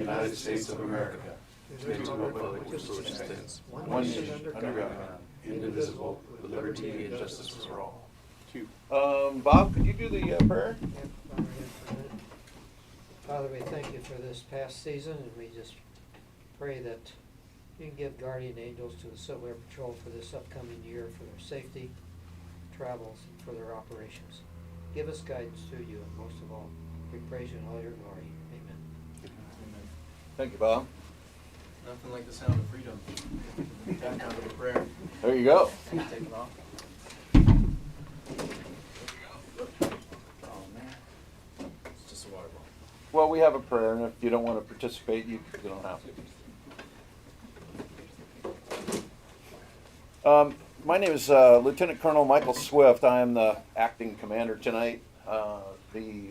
United States of America, to the republic which stands, one nation, under God, indivisible, with liberty and justice for all. Bob, could you do the prayer? Father, we thank you for this past season, and we just pray that you can give guardian angels to the Civil Air Patrol for this upcoming year, for their safety, travels, and for their operations. Give us guidance through you, and most of all, we praise you in all your glory. Amen. Thank you, Bob. Nothing like the sound of freedom. Tap down to the prayer. There you go. Take it off. Oh man, it's just a water bottle. Well, we have a prayer, and if you don't want to participate, you don't have to. My name is Lieutenant Colonel Michael Swift. I am the acting commander tonight. The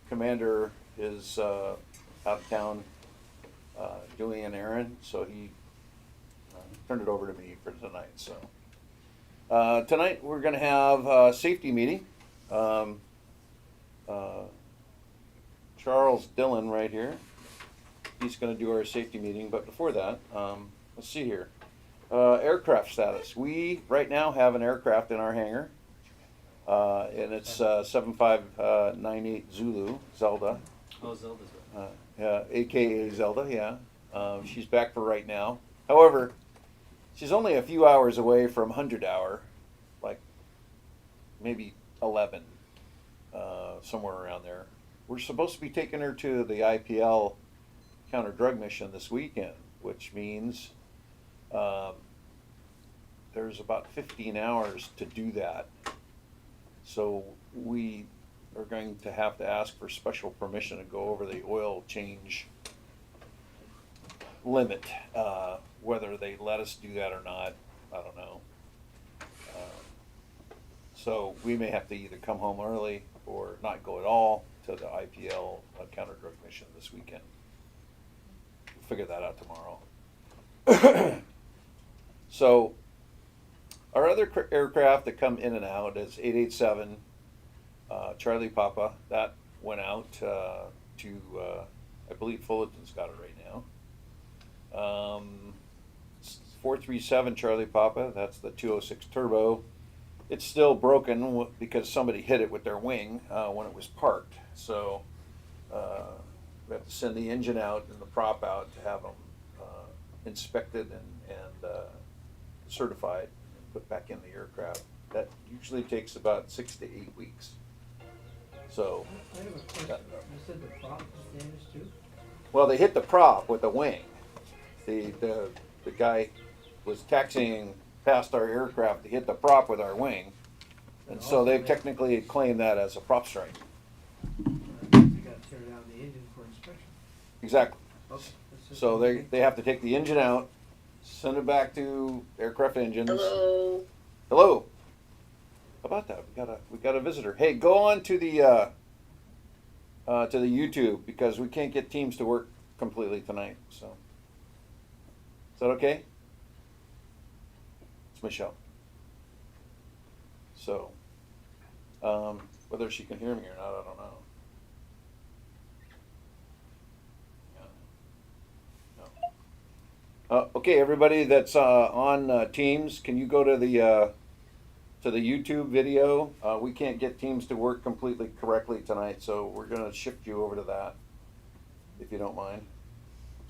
commander is out of town doing an errand, so he turned it over to me for tonight. So tonight we're going to have a safety meeting. Charles Dillon right here. He's going to do our safety meeting, but before that, let's see here. Aircraft status. We right now have an aircraft in our hangar, and it's 7598 Zulu, Zelda. Oh, Zelda's right. Yeah, AKA Zelda, yeah. She's back for right now. However, she's only a few hours away from 100 hour, like maybe 11, somewhere around there. We're supposed to be taking her to the IPL counter drug mission this weekend, which means there's about 15 hours to do that. So we are going to have to ask for special permission to go over the oil change limit. Whether they let us do that or not, I don't know. So we may have to either come home early or not go at all to the IPL counter drug mission this weekend. We'll figure that out tomorrow. So our other aircraft that come in and out is 887 Charlie Papa. That went out to, I believe Fullerton's got it right now. 437 Charlie Papa, that's the 206 Turbo. It's still broken because somebody hit it with their wing when it was parked. So we have to send the engine out and the prop out to have them inspected and certified and put back in the aircraft. That usually takes about 6 to 8 weeks. So, I have a question. You said the prop was damaged too? well, they hit the prop with the wing. The guy was taxiing past our aircraft to hit the prop with our wing, and so they've technically claimed that as a prop strike. You got to tear down the engine for inspection. Exactly. Okay. That's just So one thing. they have to take the engine out, send it back to aircraft engines. Hello. Hello. How about that? We got a visitor. Hey, go on to the YouTube because we can't get Teams to work completely tonight. So is that okay? It's Michelle. So whether she can hear me or not, I don't know. Okay, everybody that's on Teams, can you go to the YouTube video? We can't get Teams to work completely correctly tonight, so we're going to shift you over to that, if you don't mind.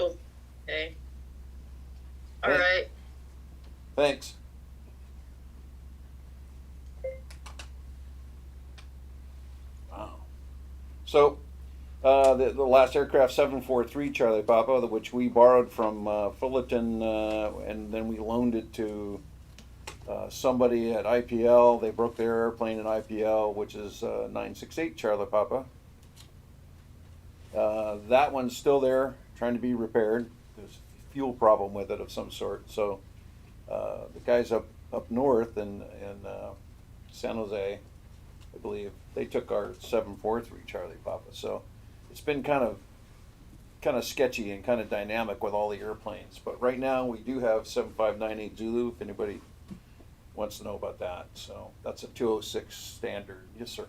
Okay. All Thank- right. Thanks. Wow. So, the last aircraft, 743 Charlie Papa, which we borrowed from Fullerton, and then we loaned it to somebody at IPL. They broke their airplane in IPL, which is 968 Charlie Papa. That one's still there, trying to be repaired. There's a fuel problem with it of some sort. So the guys up north in San Jose, I believe, they took our 743 Charlie Papa. So it's been kind of sketchy and kind of dynamic with all the airplanes. But right now we do have 7598 Zulu, if anybody wants to know about that. So that's a 206 standard. Yes, sir.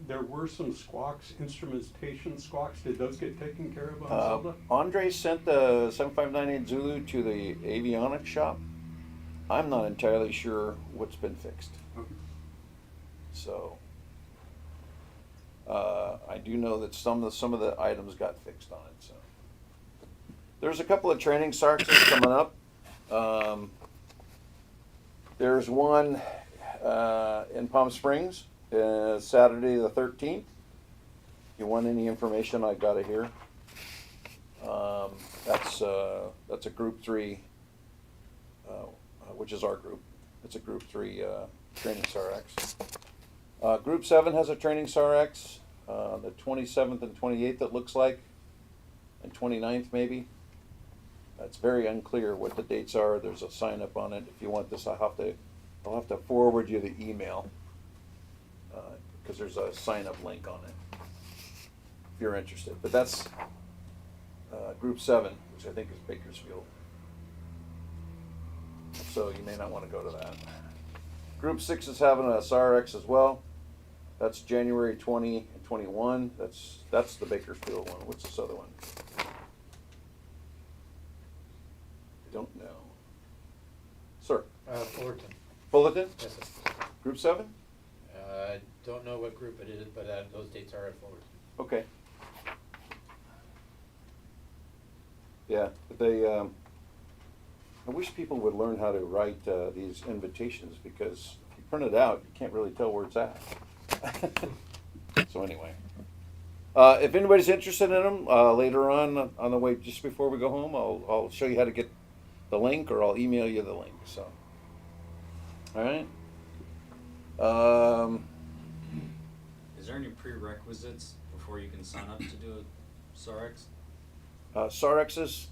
there were some squawks, instrumentation squawks. Did those get taken care of on Zelda? Andre sent the 7598 Zulu to the avionics shop. I'm not entirely sure what's been fixed. Okay. So I do know that some of the items got fixed on it. So there's a couple of training SARCs coming up. There's one in Palm Springs, Saturday the 13th. If you want any information, I got it here. That's a Group 3, which is our group. It's a Group 3 training SARX. Group 7 has a training SARX, the 27th and 28th it looks like, and 29th maybe. It's very unclear what the dates are. There's a sign up on it. If you want this, I'll have to forward you the email, because there's a sign up link on it if you're interested. But that's Group 7, which I think is Bakersfield. So you may not want to go to that. Group 6 is having a SARX as well. That's January 20 and 21. That's the Bakersfield one. What's this other one? I don't know. Sir? Fullerton. Fullerton? Yes, sir. Group 7? Don't know what group it is, but those dates are at Fullerton. Okay. Yeah, they, I wish people would learn how to write these invitations, because if you print it out, you can't really tell where it's at. So anyway. If anybody's interested in them, later on the way, just before we go home, I'll show you how to get the link, or I'll email you the link, so. All right. Is there any prerequisites before you can sign up to do a SARX? SARXs,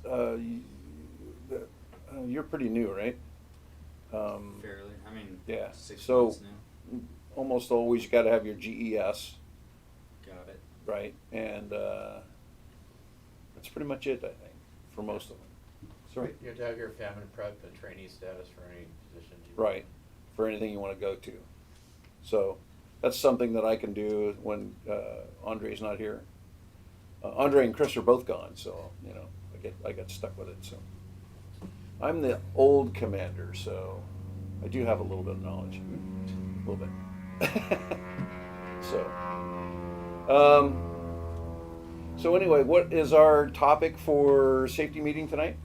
you're pretty new, right? Fairly, I mean, Yeah, 6 so months now. almost always you gotta have your GES, Got it. right? And that's pretty much it, I think, for most of them. Sorry? You have to have your family prep and trainee status for any position. Right, for anything you wanna go to. So that's something that I can do when Andre's not here. Andre and Chris are both gone, so, you know, I get stuck with it, so. I'm the old commander, so I do have a little bit of knowledge, a little bit. So anyway, what is our topic for safety meeting tonight?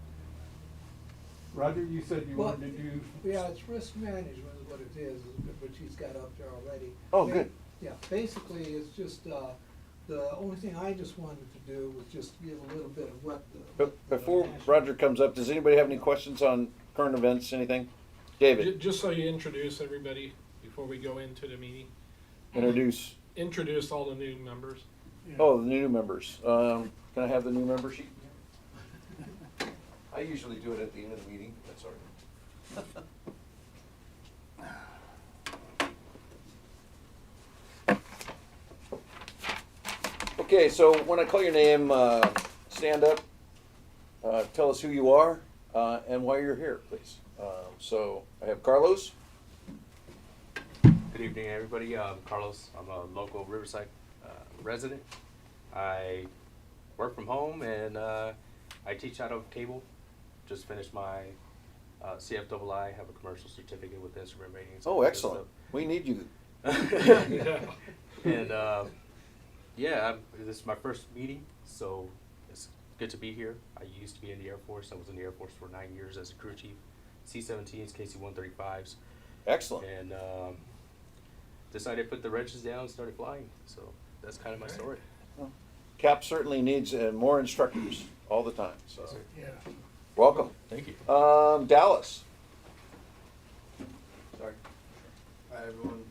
Roger, you said you Well, wanted to do. Yeah, it's risk management is what it is, which he's got up there already. Oh, good. Yeah, basically, it's just, the only thing I just wanted to do was just give a little bit of what the. But before Roger comes up, does anybody have any questions on current events, anything? David, Just so you introduce everybody before we go into the meeting. introduce, Introduce all the new members. oh, the new members. Can I have the new member sheet? I usually do it at the end of the meeting, that's all right. Okay, so when I call your name, stand up, tell us who you are, and why you're here, please. So I have Carlos. Good evening, everybody. Carlos. I'm a local Riverside resident. I work from home, and I teach out of cable. Just finished my CFII. Have a commercial certificate with instrument ratings. Oh, excellent. We need you. And yeah, this is my first meeting, so it's good to be here. I used to be in the Air Force. I was in the Air Force for 9 years as a crew chief, C-17s, KC-135s. Excellent. And decided to put the wrenches down and started flying. So that's kind of my story. Well, CAP certainly needs more instructors all the time, so. Yes, sir. Yeah. Welcome. Thank you. Dallas. Sorry. Hi, everyone.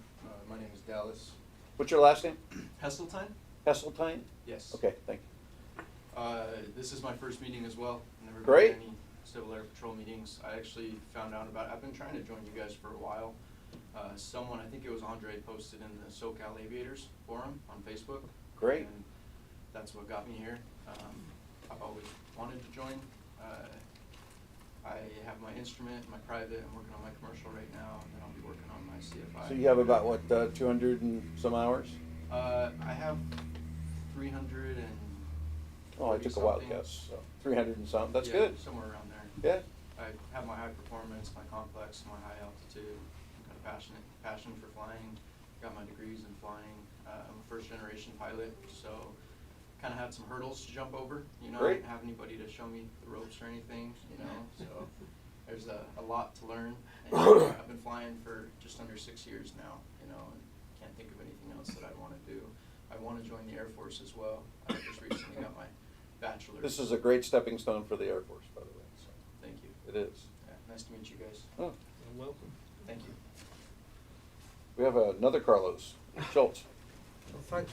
My name is Dallas What's your last name? Hesseltine. Hesseltine? Yes. Okay, thank you. This is my first meeting as well. Never Great. been to any Civil Air Patrol meetings. I actually found out about it. I've been trying to join you guys for a while. Someone, I think it was Andre, posted in the SoCal Aviators forum on Facebook. Great. And that's what got me here. I've always wanted to join. I have my instrument, my private. I'm working on my commercial right now, and then I'll be working on my CFI. So you have about, what, 200 and some hours? I have 300 and. Oh, I took a wild something. guess, so 300 and something, that's Yeah, good. Somewhere around there. Yeah, I have my high performance, my complex, my high altitude. I'm kind of passion for flying. Got my degrees in flying. I'm a first generation pilot, so kind of had some hurdles to jump over. You know, I Great. didn't have anybody to show me the ropes or anything. You know, so there's a lot to learn. And I've been flying for just under 6 years now. You know, and can't think of anything else that I want to do. I want to join the Air Force as well. I just recently got my bachelor's. this is a great stepping stone for the Air Force, by the way, so. Thank you. It is. Yeah, nice to meet you guys. Oh, Welcome. Thank you. we have another Carlos, Schultz. Sanchez.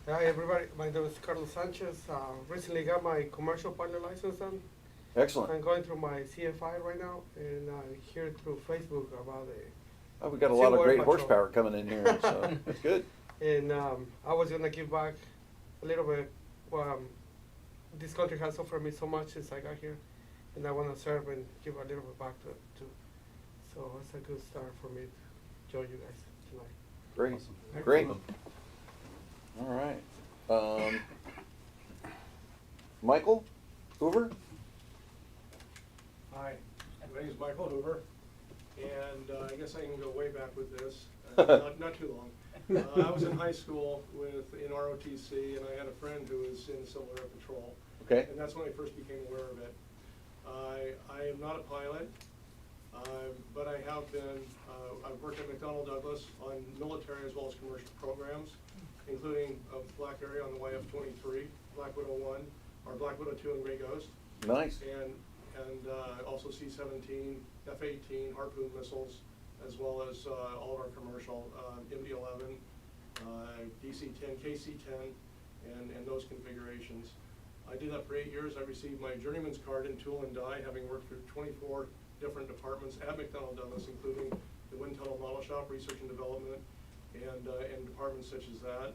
Hi everybody, my name is Carlos Sanchez. Recently got my commercial pilot license done. I'm Excellent. going through my CFI right now, and I hear through Facebook about it. Oh, we got a lot of Civil Air great Patrol. horsepower coming in here, so that's good. And I was gonna give back a little bit. This country has offered me so much since I got here, and I want to serve and give a little bit back to it too. So it's a good start for me to join you guys tonight. Great, great. All right. Michael Hoover? Hi, my name is Michael Hoover, and I guess I can go way back with this, not too long. I was in high school in ROTC, and I had a friend who was in Civil Air Patrol. Okay. And that's when I first became aware of it. I am not a pilot, but I have been, I've worked at McDonnell Douglas on military as well as commercial programs, including a Black area on the YF-23, Black Widow 1, or Black Widow 2 and Grey Ghost. Nice. And also C-17, F-18, Harpoon missiles, as well as all of our commercial, MD-11, DC-10, KC-10, and those configurations. I did that for 8 years. I received my journeyman's card in tool and die, having worked for 24 different departments at McDonnell Douglas, including the Wind Tunnel Model Shop, Research and Development, and departments such as that.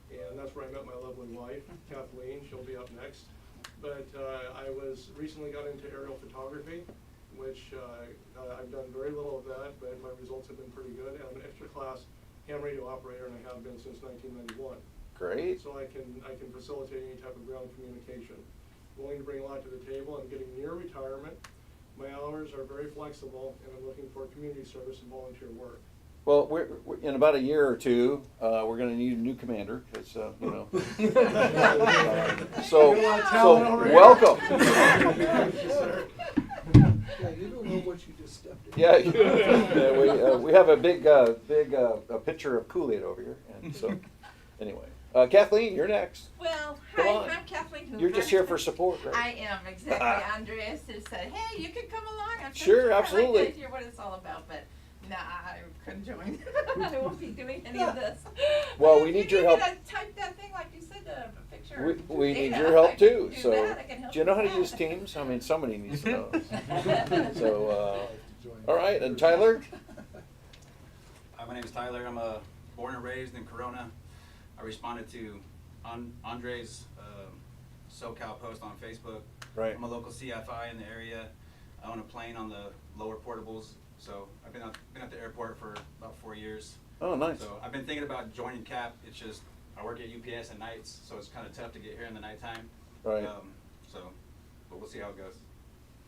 And that's where I met my lovely wife, Kathleen. She'll be up next. But I recently got into aerial photography, which I've done very little of that, but my results have been pretty good. I'm an extra class ham radio operator, and I have been since 1991. Great. So I can facilitate any type of ground communication. Willing to bring a lot to the table. I'm getting near retirement. My hours are very flexible, and I'm looking for community service and volunteer work. Well, we're in about a year or two, we're going to need a new commander, because, you know. So welcome. Yeah, you don't know what you just stepped in. Yeah, we have a big a pitcher of Kool-Aid over here, and so, anyway. Kathleen, you're next. Well, Come hi, on. I'm Kathleen Hoover. You're just here for support, right? I am, exactly. Andreas has said, hey, you can come along. I'm Sure, absolutely. I'd like to hear what it's all about, but nah, I couldn't join. I won't be doing any of this. Well, But we if need you your help. me to type that thing, like you said, the picture. We need data, your help I can too, do so, that. I can help do you know how to with use that. Teams? I mean, somebody needs to know. So, all right, and Tyler? Hi, my name is Tyler. I'm born and raised in Corona. I responded to Andre's SoCal post on Facebook. Right. I'm a local CFI in the area. I own a plane on the lower portables, so I've been at the airport for about 4 years. Oh, nice. So I've been thinking about joining CAP. It's just I work at UPS at nights, so it's kind of tough to get here in the nighttime. Right. But we'll see how it goes.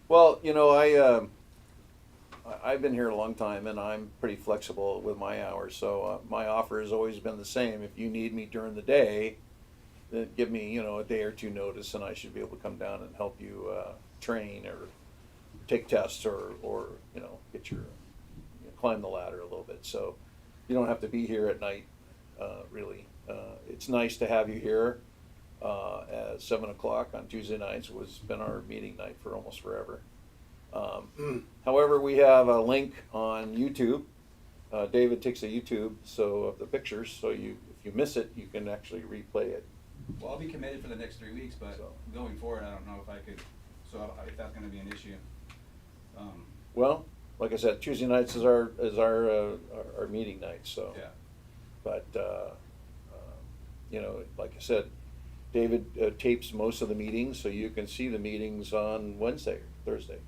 Well, you know, I've been here a long time, and I'm pretty flexible with my hours. So my offer has always been the same. If you need me during the day, then give me, you know, a day or two notice, and I should be able to come down and help you train or take tests or you know, climb the ladder a little bit. So you don't have to be here at night, really. It's nice to have you here. At 7 o'clock on Tuesday nights has been our meeting night for almost forever. However, we have a link on YouTube. David takes a YouTube of the pictures, so if you miss it, you can actually replay it. Well, I'll be committed for the next 3 weeks, but going forward, I don't know if I could. So if that's going to be an issue. Well, like I said, Tuesday nights is our meeting night. So, yeah. But you know, like I said, David tapes most of the meetings, so you can see the meetings on Wednesday or Thursday.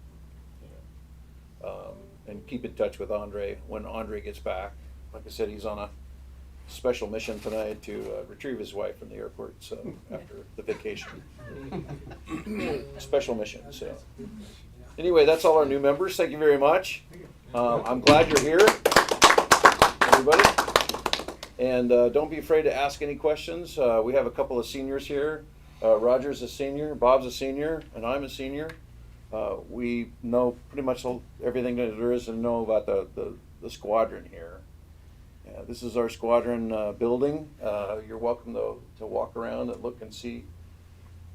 And keep in touch with Andre when Andre gets back. Like I said, he's on a special mission tonight to retrieve his wife from the airport, so, after the vacation. Special mission, so. Anyway, that's all our new members. Thank you very much. I'm glad you're here, everybody. And don't be afraid to ask any questions. We have a couple of seniors here. Roger's a senior, Bob's a senior, and I'm a senior. We know pretty much everything that there is to know about the squadron here. This is our squadron building. You're welcome to walk around and look and see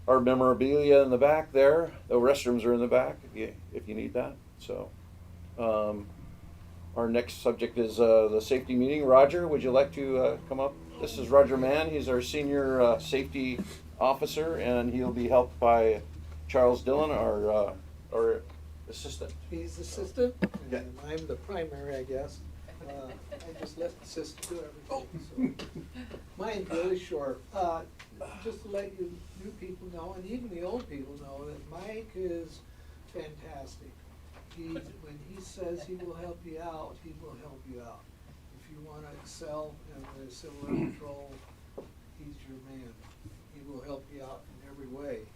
our memorabilia in the back there. The restrooms are in the back if you need that. So, our next subject is the safety meeting. Roger, would you like to come up? This is Roger Mann. He's our senior safety officer, and he'll be helped by Charles Dillon, our assistant. He's assistant, Yeah. and I'm the primary, I guess. I just let the assistant do everything, so. Mine's really short. Just to let you new people know, and even the old people know, that Mike is fantastic. When he says he will help you out, he will help you out. If you wanna excel in the Civil Air Patrol, he's your man. He will help you out in every way.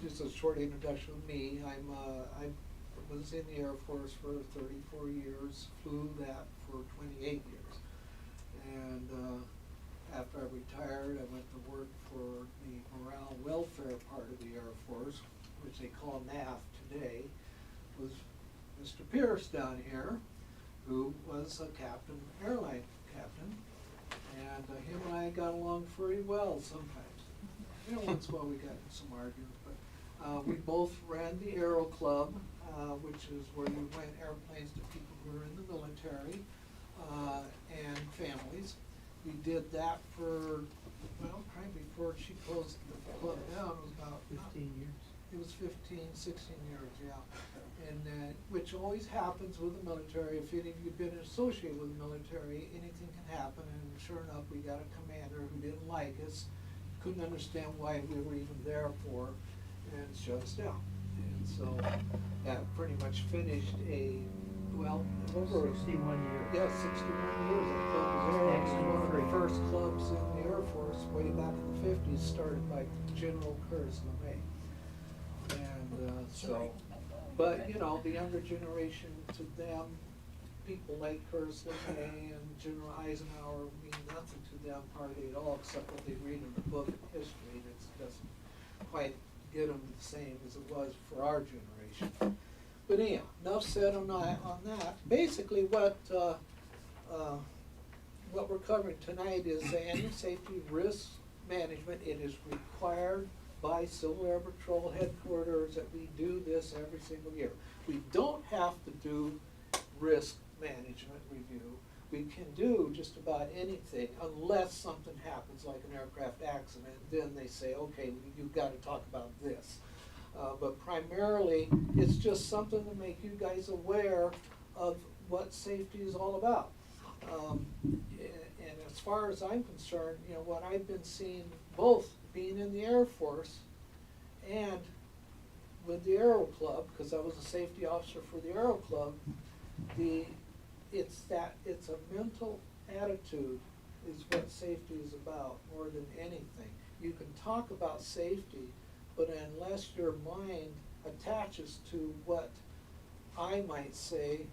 Just a short introduction of me. I was in the Air Force for 34 years, flew that for 28 years. And after I retired, I went to work for the morale welfare part of the Air Force, which they call NAF today. Was Mr. Pierce down here, who was a captain, airline captain. And him and I got along pretty well sometimes. Once in a while we got in some arguments, but we both ran the Aero Club, which is where you rent airplanes to people who are in the military and families. We did that for, well, probably before she closed the club down, it was about 15 years. It was 15, 16 years, yeah. And which always happens with the military. If any of you've been associated with the military, anything can happen. And sure enough, we got a commander who didn't like us, couldn't understand why we were even there for, and shut us down. And so that pretty much finished over 61 years. Yeah, 61 years. That club was there. It was one of the first clubs in the Air Force way back in the 50s, started by General Curtis LeMay. And so, but you know, the younger generation, to them, people like Curtis LeMay and General Eisenhower mean nothing to them hardly at all, except what they read in the book of history. It doesn't quite get them the same as it was for our generation. But anyhow, enough said on that. Basically, what we're covering tonight is annual safety risk management. It is required by Civil Air Patrol headquarters that we do this every single year. We don't have to do risk management review. We can do just about anything unless something happens like an aircraft accident. Then they say, okay, you've got to talk about this. But primarily, it's just something to make you guys aware of what safety is all about. And as far as I'm concerned, you know, what I've been seeing, both being in the Air Force and with the Aero Club, because I was a safety officer for the Aero Club, it's a mental attitude is what safety is about more than anything. You can talk about safety, but unless your mind attaches to what I might say,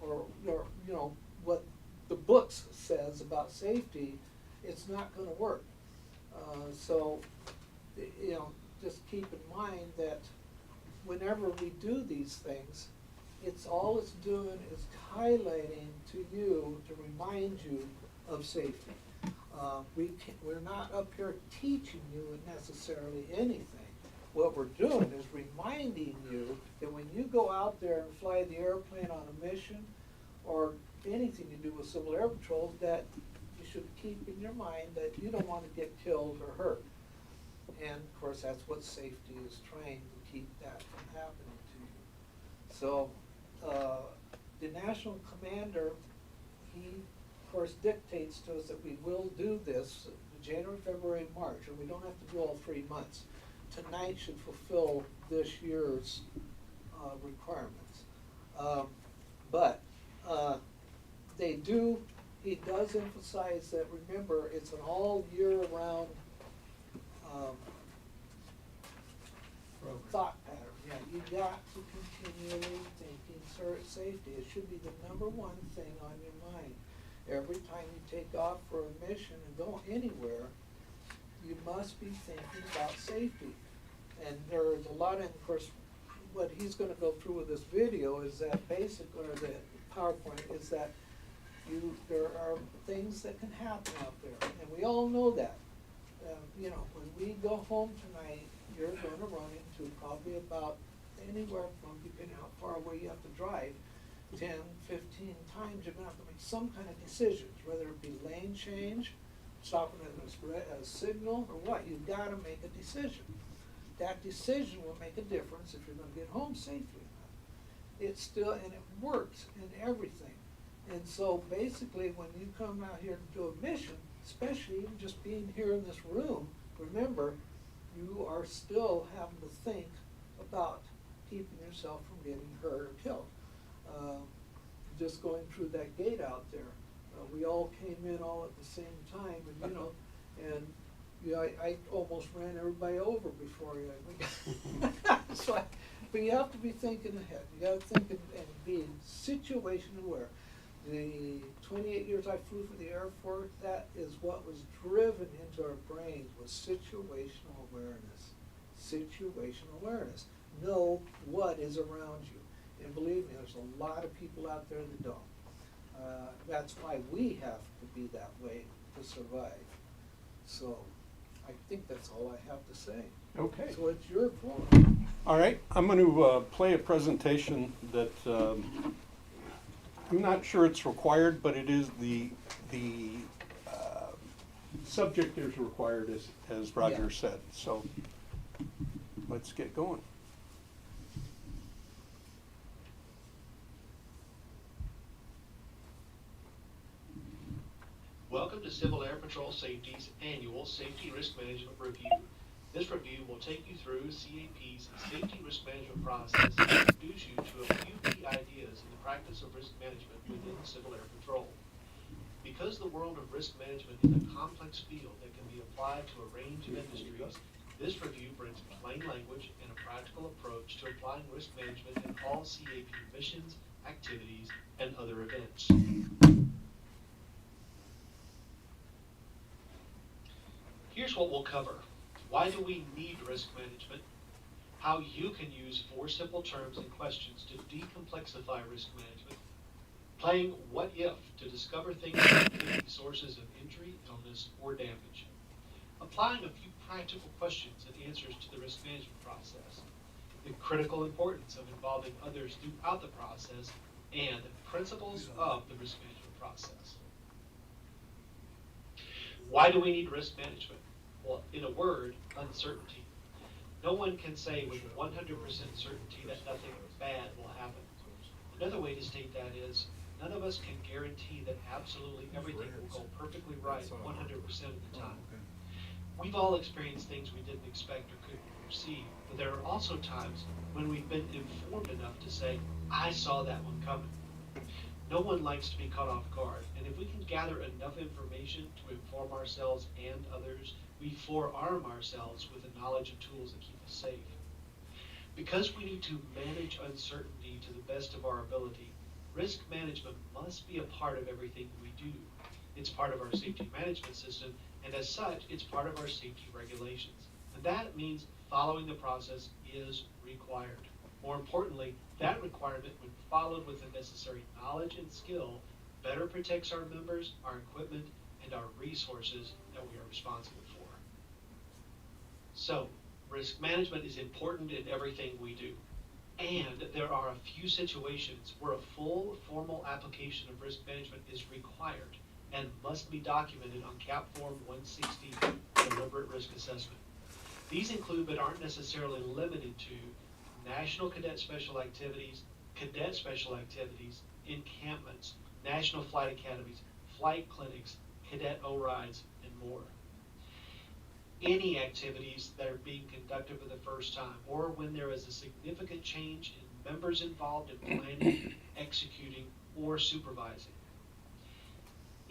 or you know what the books says about safety, it's not going to work. So, you know, just keep in mind that whenever we do these things, it's doing is highlighting to you to remind you of safety. We're not up here teaching you necessarily anything. What we're doing is reminding you that when you go out there and fly the airplane on a mission or anything to do with Civil Air Patrol, that you should keep in your mind that you don't want to get killed or hurt. And of course, that's what safety is trying to keep that from happening to you. So the national commander, he of course dictates to us that we will do this January, February, March, and we don't have to do all 3 months. Tonight should fulfill this year's requirements. But they do he does emphasize that, remember, it's an all year round, thought pattern. Yeah, you got to continually thinking safety. It should be the number one thing on your mind. Every time you take off for a mission and go anywhere, you must be thinking about safety. And there's a lot, and of course, what he's gonna go through with this video is that or the PowerPoint, is that there are things that can happen out there, and we all know that. You know, when we go home tonight, you're gonna run into probably about anywhere from, depending how far away you have to drive, 10, 15 times, you're gonna have to make some kind of decisions, whether it be lane change, stopping at a signal, or what. You've gotta make a decision. That decision will make a difference if you're gonna get home safely or not. It's still, and it works in everything. And so basically, when you come out here to do a mission, especially even just being here in this room, remember, you are still having to think about keeping yourself from getting hurt or killed. Just going through that gate out there, we all came in all at the same time, and you know, and you know, I almost ran everybody over before so but you have to be thinking ahead. You got to think and be situation aware. The 28 years I flew for the Air Force, that is what was driven into our brains, was situational awareness. Situational awareness. Know what is around you. And believe me, there's a lot of people out there that don't. That's why we have to be that way to survive. So I think that's all I have to say. Okay. So it's your floor. All right, I'm going to play a presentation that I'm not sure it's required, but it is the subject is required, as Roger said. So let's get going. Welcome to Civil Air Patrol Safety's annual Safety Risk Management Review. This review will take you through CAP's safety risk management process and introduce you to a few key ideas in the practice of risk management within Civil Air Patrol. Because the world of risk management is a complex field that can be applied to a range of industries, this review brings plain language and a practical approach to applying risk management in all CAP missions, activities, and other events. Here's what we'll cover. Why do we need risk management? How you can use 4 simple terms and questions to decomplexify risk management. Playing what if to discover things that could be sources of injury, illness, or damage. Applying a few practical questions and answers to the risk management process. The critical importance of involving others throughout the process, and principles of the risk management process. Why do we need risk management? Well, in a word, uncertainty. No one can say with 100% certainty that nothing bad will happen. Another way to state that is, none of us can guarantee that absolutely everything will go perfectly right 100% of the time. We've all experienced things we didn't expect or couldn't foresee, but there are also times when we've been informed enough to say, I saw that one coming. No one likes to be caught off guard, and if we can gather enough information to inform ourselves and others, we forearm ourselves with the knowledge and tools that keep us safe. Because we need to manage uncertainty to the best of our ability, risk management must be a part of everything we do. It's part of our safety management system, and as such, it's part of our safety regulations. And that means following the process is required. More importantly, that requirement, when followed with the necessary knowledge and skill, better protects our members, our equipment, and our resources that we are responsible for. So, risk management is important in everything we do. And there are a few situations where a full formal application of risk management is required and must be documented on CAP Form 160, Deliberate Risk Assessment. These include, but aren't necessarily limited to, National Cadet Special Activities, Cadet Special Activities, encampments, National Flight Academies, flight clinics, cadet O-rides, and more. Any activities that are being conducted for the first time, or when there is a significant change in members involved in planning, executing, or supervising.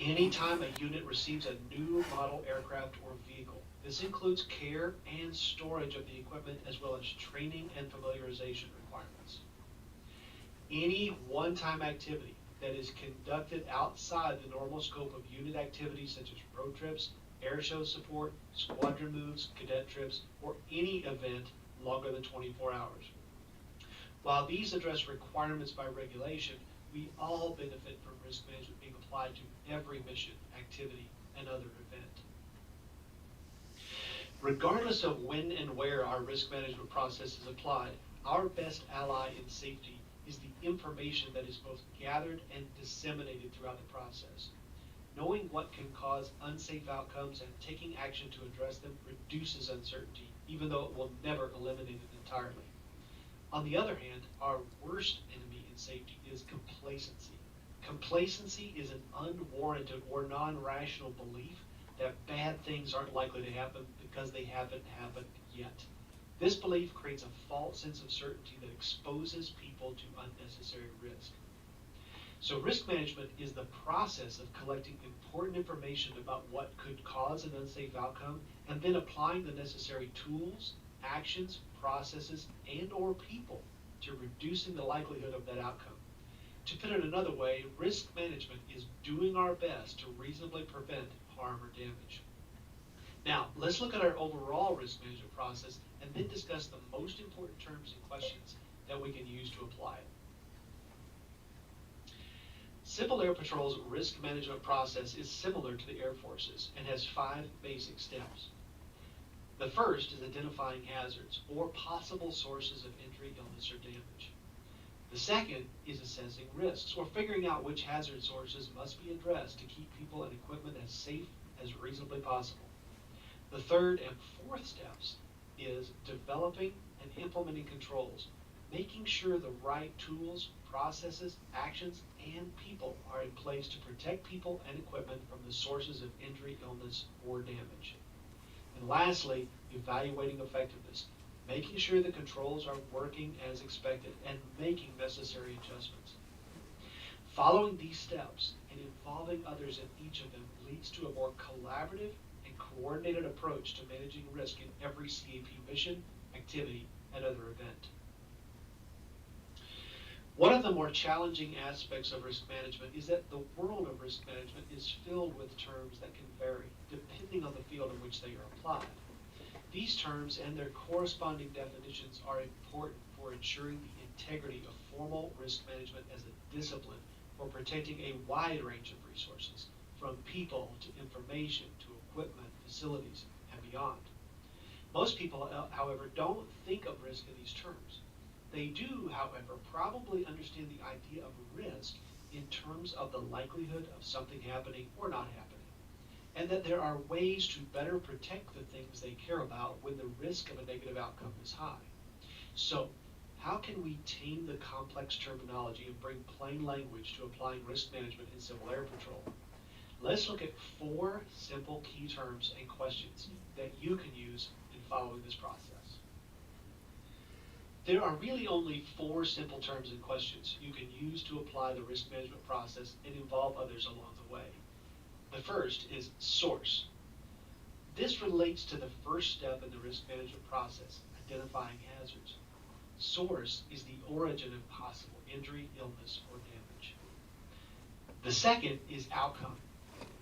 Anytime a unit receives a new model aircraft or vehicle, this includes care and storage of the equipment as well as training and familiarization requirements. Any one-time activity that is conducted outside the normal scope of unit activities such as road trips, air show support, squadron moves, cadet trips, or any event longer than 24 hours. While these address requirements by regulation, we all benefit from risk management being applied to every mission, activity, and other event. Regardless of when and where our risk management process is applied, our best ally in safety is the information that is both gathered and disseminated throughout the process. Knowing what can cause unsafe outcomes and taking action to address them reduces uncertainty, even though it will never eliminate it entirely. On the other hand, our worst enemy in safety is complacency. Complacency is an unwarranted or non-rational belief that bad things aren't likely to happen because they haven't happened yet. This belief creates a false sense of certainty that exposes people to unnecessary risk. So risk management is the process of collecting important information about what could cause an unsafe outcome and then applying the necessary tools, actions, processes, and or people to reducing the likelihood of that outcome. To put it another way, risk management is doing our best to reasonably prevent harm or damage. Now, let's look at our overall risk management process and then discuss the most important terms and questions that we can use to apply it. Civil Air Patrol's risk management process is similar to the Air Force's and has 5 basic steps. The first is identifying hazards or possible sources of injury, illness, or damage. The second is assessing risks or figuring out which hazard sources must be addressed to keep people and equipment as safe as reasonably possible. The third and fourth steps is developing and implementing controls, making sure the right tools, processes, actions, and people are in place to protect people and equipment from the sources of injury, illness, or damage. And lastly, evaluating effectiveness, making sure the controls are working as expected and making necessary adjustments. Following these steps and involving others in each of them leads to a more collaborative and coordinated approach to managing risk in every CAP mission, activity, and other event. One of the more challenging aspects of risk management is that the world of risk management is filled with terms that can vary depending on the field in which they are applied. These terms and their corresponding definitions are important for ensuring the integrity of formal risk management as a discipline for protecting a wide range of resources, from people to information to equipment, facilities, and beyond. Most people, however, don't think of risk in these terms. They do, however, probably understand the idea of risk in terms of the likelihood of something happening or not happening, and that there are ways to better protect the things they care about when the risk of a negative outcome is high. So, how can we tame the complex terminology and bring plain language to applying risk management in Civil Air Patrol? Let's look at 4 simple key terms and questions that you can use in following this process. There are really only 4 simple terms and questions you can use to apply the risk management process and involve others along the way. The first is source. This relates to the first step in the risk management process, identifying hazards. Source is the origin of possible injury, illness, or damage. The second is outcome.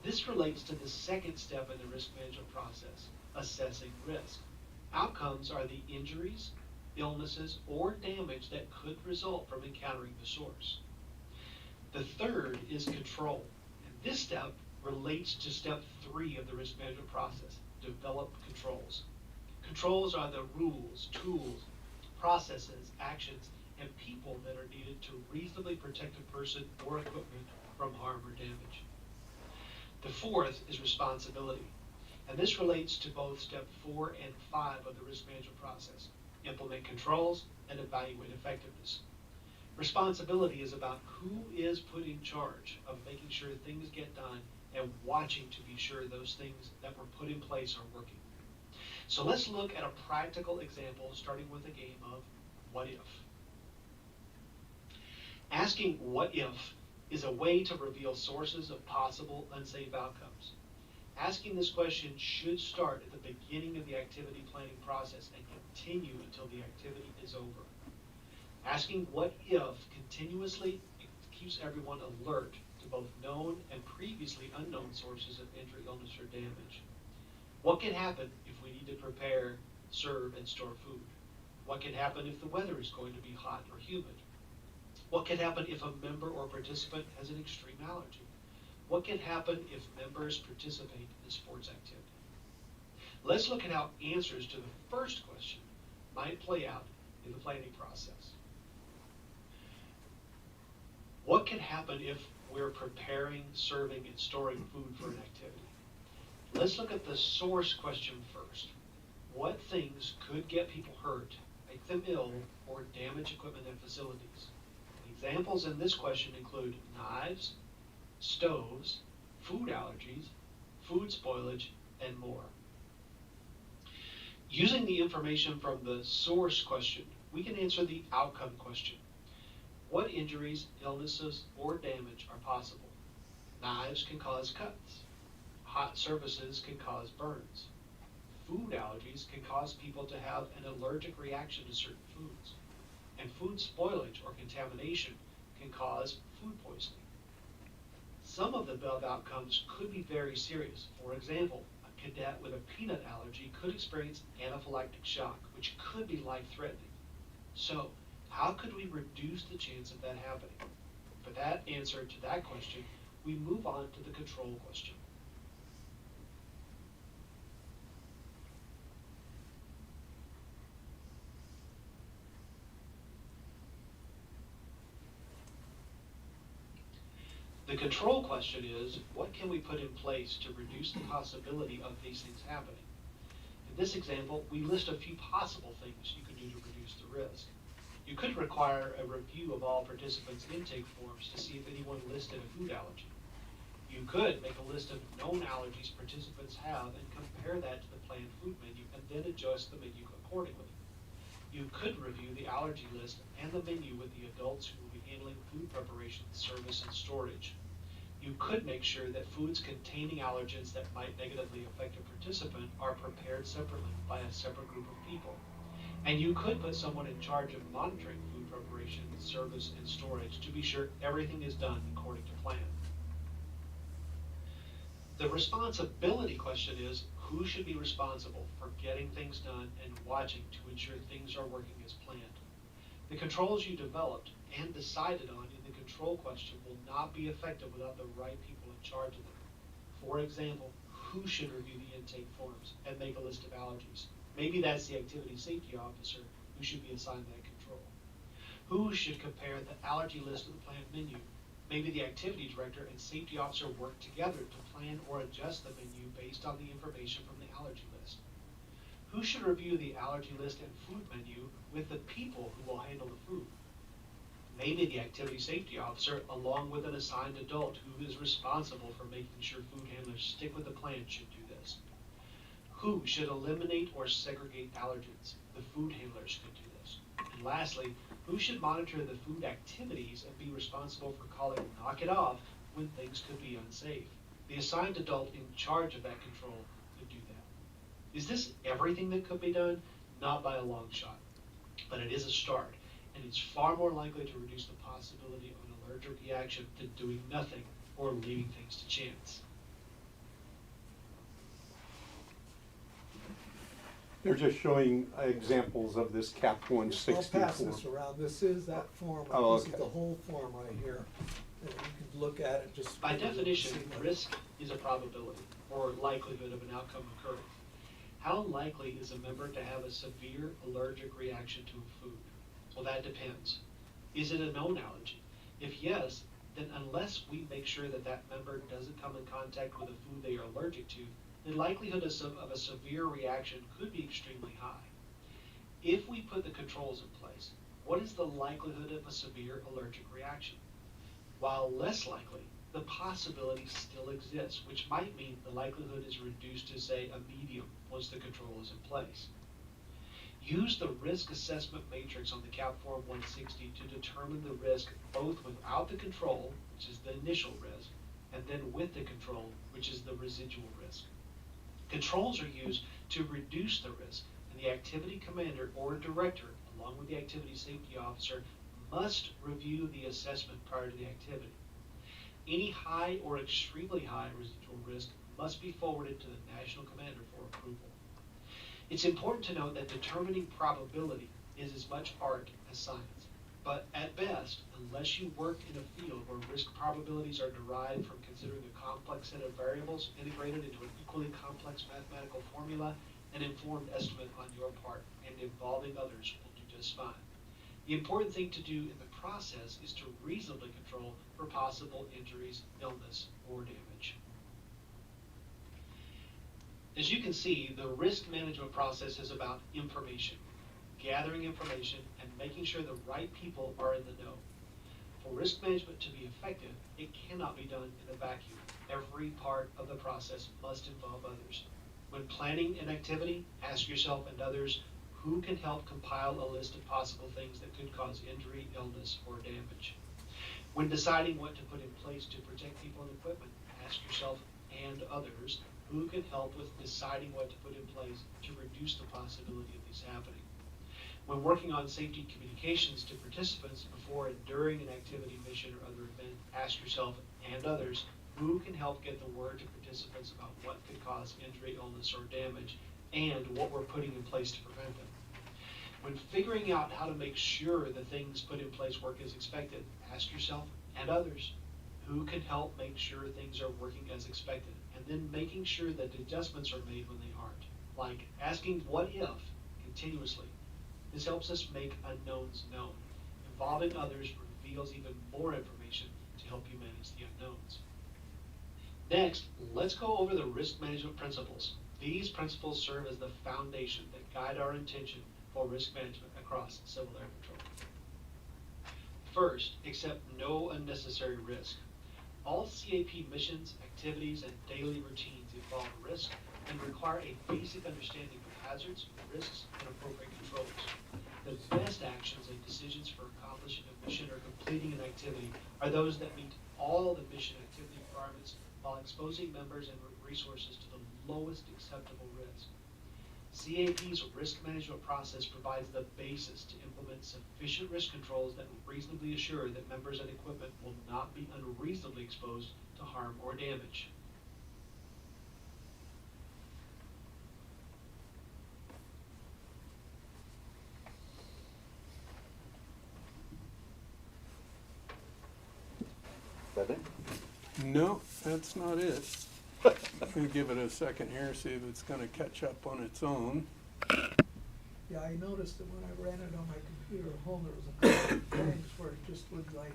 This relates to the second step in the risk management process, assessing risk. Outcomes are the injuries, illnesses, or damage that could result from encountering the source. The third is control, and this step relates to step 3 of the risk management process, develop controls. Controls are the rules, tools, processes, actions, and people that are needed to reasonably protect a person or equipment from harm or damage. The fourth is responsibility, and this relates to both step 4 and 5 of the risk management process, implement controls and evaluate effectiveness. Responsibility is about who is put in charge of making sure things get done and watching to be sure those things that were put in place are working. So let's look at a practical example starting with a game of what if. Asking what if is a way to reveal sources of possible unsafe outcomes. Asking this question should start at the beginning of the activity planning process and continue until the activity is over. Asking what if continuously keeps everyone alert to both known and previously unknown sources of injury, illness, or damage. What can happen if we need to prepare, serve, and store food? What can happen if the weather is going to be hot or humid? What can happen if a member or participant has an extreme allergy? What can happen if members participate in a sports activity? Let's look at how answers to the first question might play out in the planning process. What can happen if we're preparing, serving, and storing food for an activity? Let's look at the source question first. What things could get people hurt, make them ill, or damage equipment and facilities? Examples in this question include knives, stoves, food allergies, food spoilage, and more. Using the information from the source question, we can answer the outcome question. What injuries, illnesses, or damage are possible? Knives can cause cuts. Hot surfaces can cause burns. Food allergies can cause people to have an allergic reaction to certain foods. And food spoilage or contamination can cause food poisoning. Some of the above outcomes could be very serious. For example, a cadet with a peanut allergy could experience anaphylactic shock, which could be life-threatening. So, how could we reduce the chance of that happening? For that answer to that question, we move on to the control question. The control question is, what can we put in place to reduce the possibility of these things happening? In this example, we list a few possible things you can do to reduce the risk. You could require a review of all participants' intake forms to see if anyone listed a food allergy. You could make a list of known allergies participants have and compare that to the planned food menu and then adjust the menu accordingly. You could review the allergy list and the menu with the adults who will be handling food preparation, service, and storage. You could make sure that foods containing allergens that might negatively affect a participant are prepared separately by a separate group of people. And you could put someone in charge of monitoring food preparation, service, and storage to be sure everything is done according to plan. The responsibility question is, who should be responsible for getting things done and watching to ensure things are working as planned? The controls you developed and decided on in the control question will not be effective without the right people in charge of them. For example, who should review the intake forms and make a list of allergies? Maybe that's the activity safety officer who should be assigned that control. Who should compare the allergy list to the planned menu? Maybe the activity director and safety officer work together to plan or adjust the menu based on the information from the allergy list. Who should review the allergy list and food menu with the people who will handle the food? Maybe the activity safety officer, along with an assigned adult who is responsible for making sure food handlers stick with the plan, should do this. Who should eliminate or segregate allergens? The food handlers could do this. And lastly, who should monitor the food activities and be responsible for calling knock it off when things could be unsafe? The assigned adult in charge of that control could do that. Is this everything that could be done? Not by a long shot, but it is a start, and it's far more likely to reduce the possibility of an allergic reaction than doing nothing or leaving things to chance. They're just showing examples of this CAP 160 I'll pass form. this around. This is that form. Oh, This is okay. the whole form right here. And you can look at it just. By definition, risk is a probability or likelihood of an outcome occurring. How likely is a member to have a severe allergic reaction to a food? Well, that depends. Is it a known allergy? If yes, then unless we make sure that that member doesn't come in contact with a food they are allergic to, the likelihood of a severe reaction could be extremely high. If we put the controls in place, what is the likelihood of a severe allergic reaction? While less likely, the possibility still exists, which might mean the likelihood is reduced to, say, a medium once the control is in place. Use the risk assessment matrix on the CAP Form 160 to determine the risk both without the control, which is the initial risk, and then with the control, which is the residual risk. Controls are used to reduce the risk, and the activity commander or director, along with the activity safety officer, must review the assessment prior to the activity. Any high or extremely high residual risk must be forwarded to the national commander for approval. It's important to note that determining probability is as much art as science. But at best, unless you work in a field where risk probabilities are derived from considering a complex set of variables integrated into an equally complex mathematical formula, an informed estimate on your part and involving others will do just fine. The important thing to do in the process is to reasonably control for possible injuries, illness, or damage. As you can see, the risk management process is about information, gathering information, and making sure the right people are in the know. For risk management to be effective, it cannot be done in a vacuum. Every part of the process must involve others. When planning an activity, ask yourself and others who can help compile a list of possible things that could cause injury, illness, or damage. When deciding what to put in place to protect people and equipment, ask yourself and others who can help with deciding what to put in place to reduce the possibility of these happening. When working on safety communications to participants before and during an activity, mission, or other event, ask yourself and others who can help get the word to participants about what could cause injury, illness, or damage, and what we're putting in place to prevent them. When figuring out how to make sure the things put in place work as expected, ask yourself and others who can help make sure things are working as expected, and then making sure that adjustments are made when they aren't, like asking what if continuously. This helps us make unknowns known. Involving others reveals even more information to help you manage the unknowns. Next, let's go over the risk management principles. These principles serve as the foundation that guide our intention for risk management across Civil Air Patrol. First, accept no unnecessary risk. All CAP missions, activities, and daily routines involve risk and require a basic understanding of hazards, risks, and appropriate controls. The best actions and decisions for accomplishing a mission or completing an activity are those that meet all the mission activity requirements while exposing members and resources to the lowest acceptable risk. CAP's risk management process provides the basis to implement sufficient risk controls that will reasonably assure that members and equipment will not be unreasonably exposed to harm or damage. Is that it? No, that's not it. We'll give it a second here, see if it's gonna catch up on its own. Yeah, I noticed that when I ran it on my computer at home, there was a couple of things where it just looked like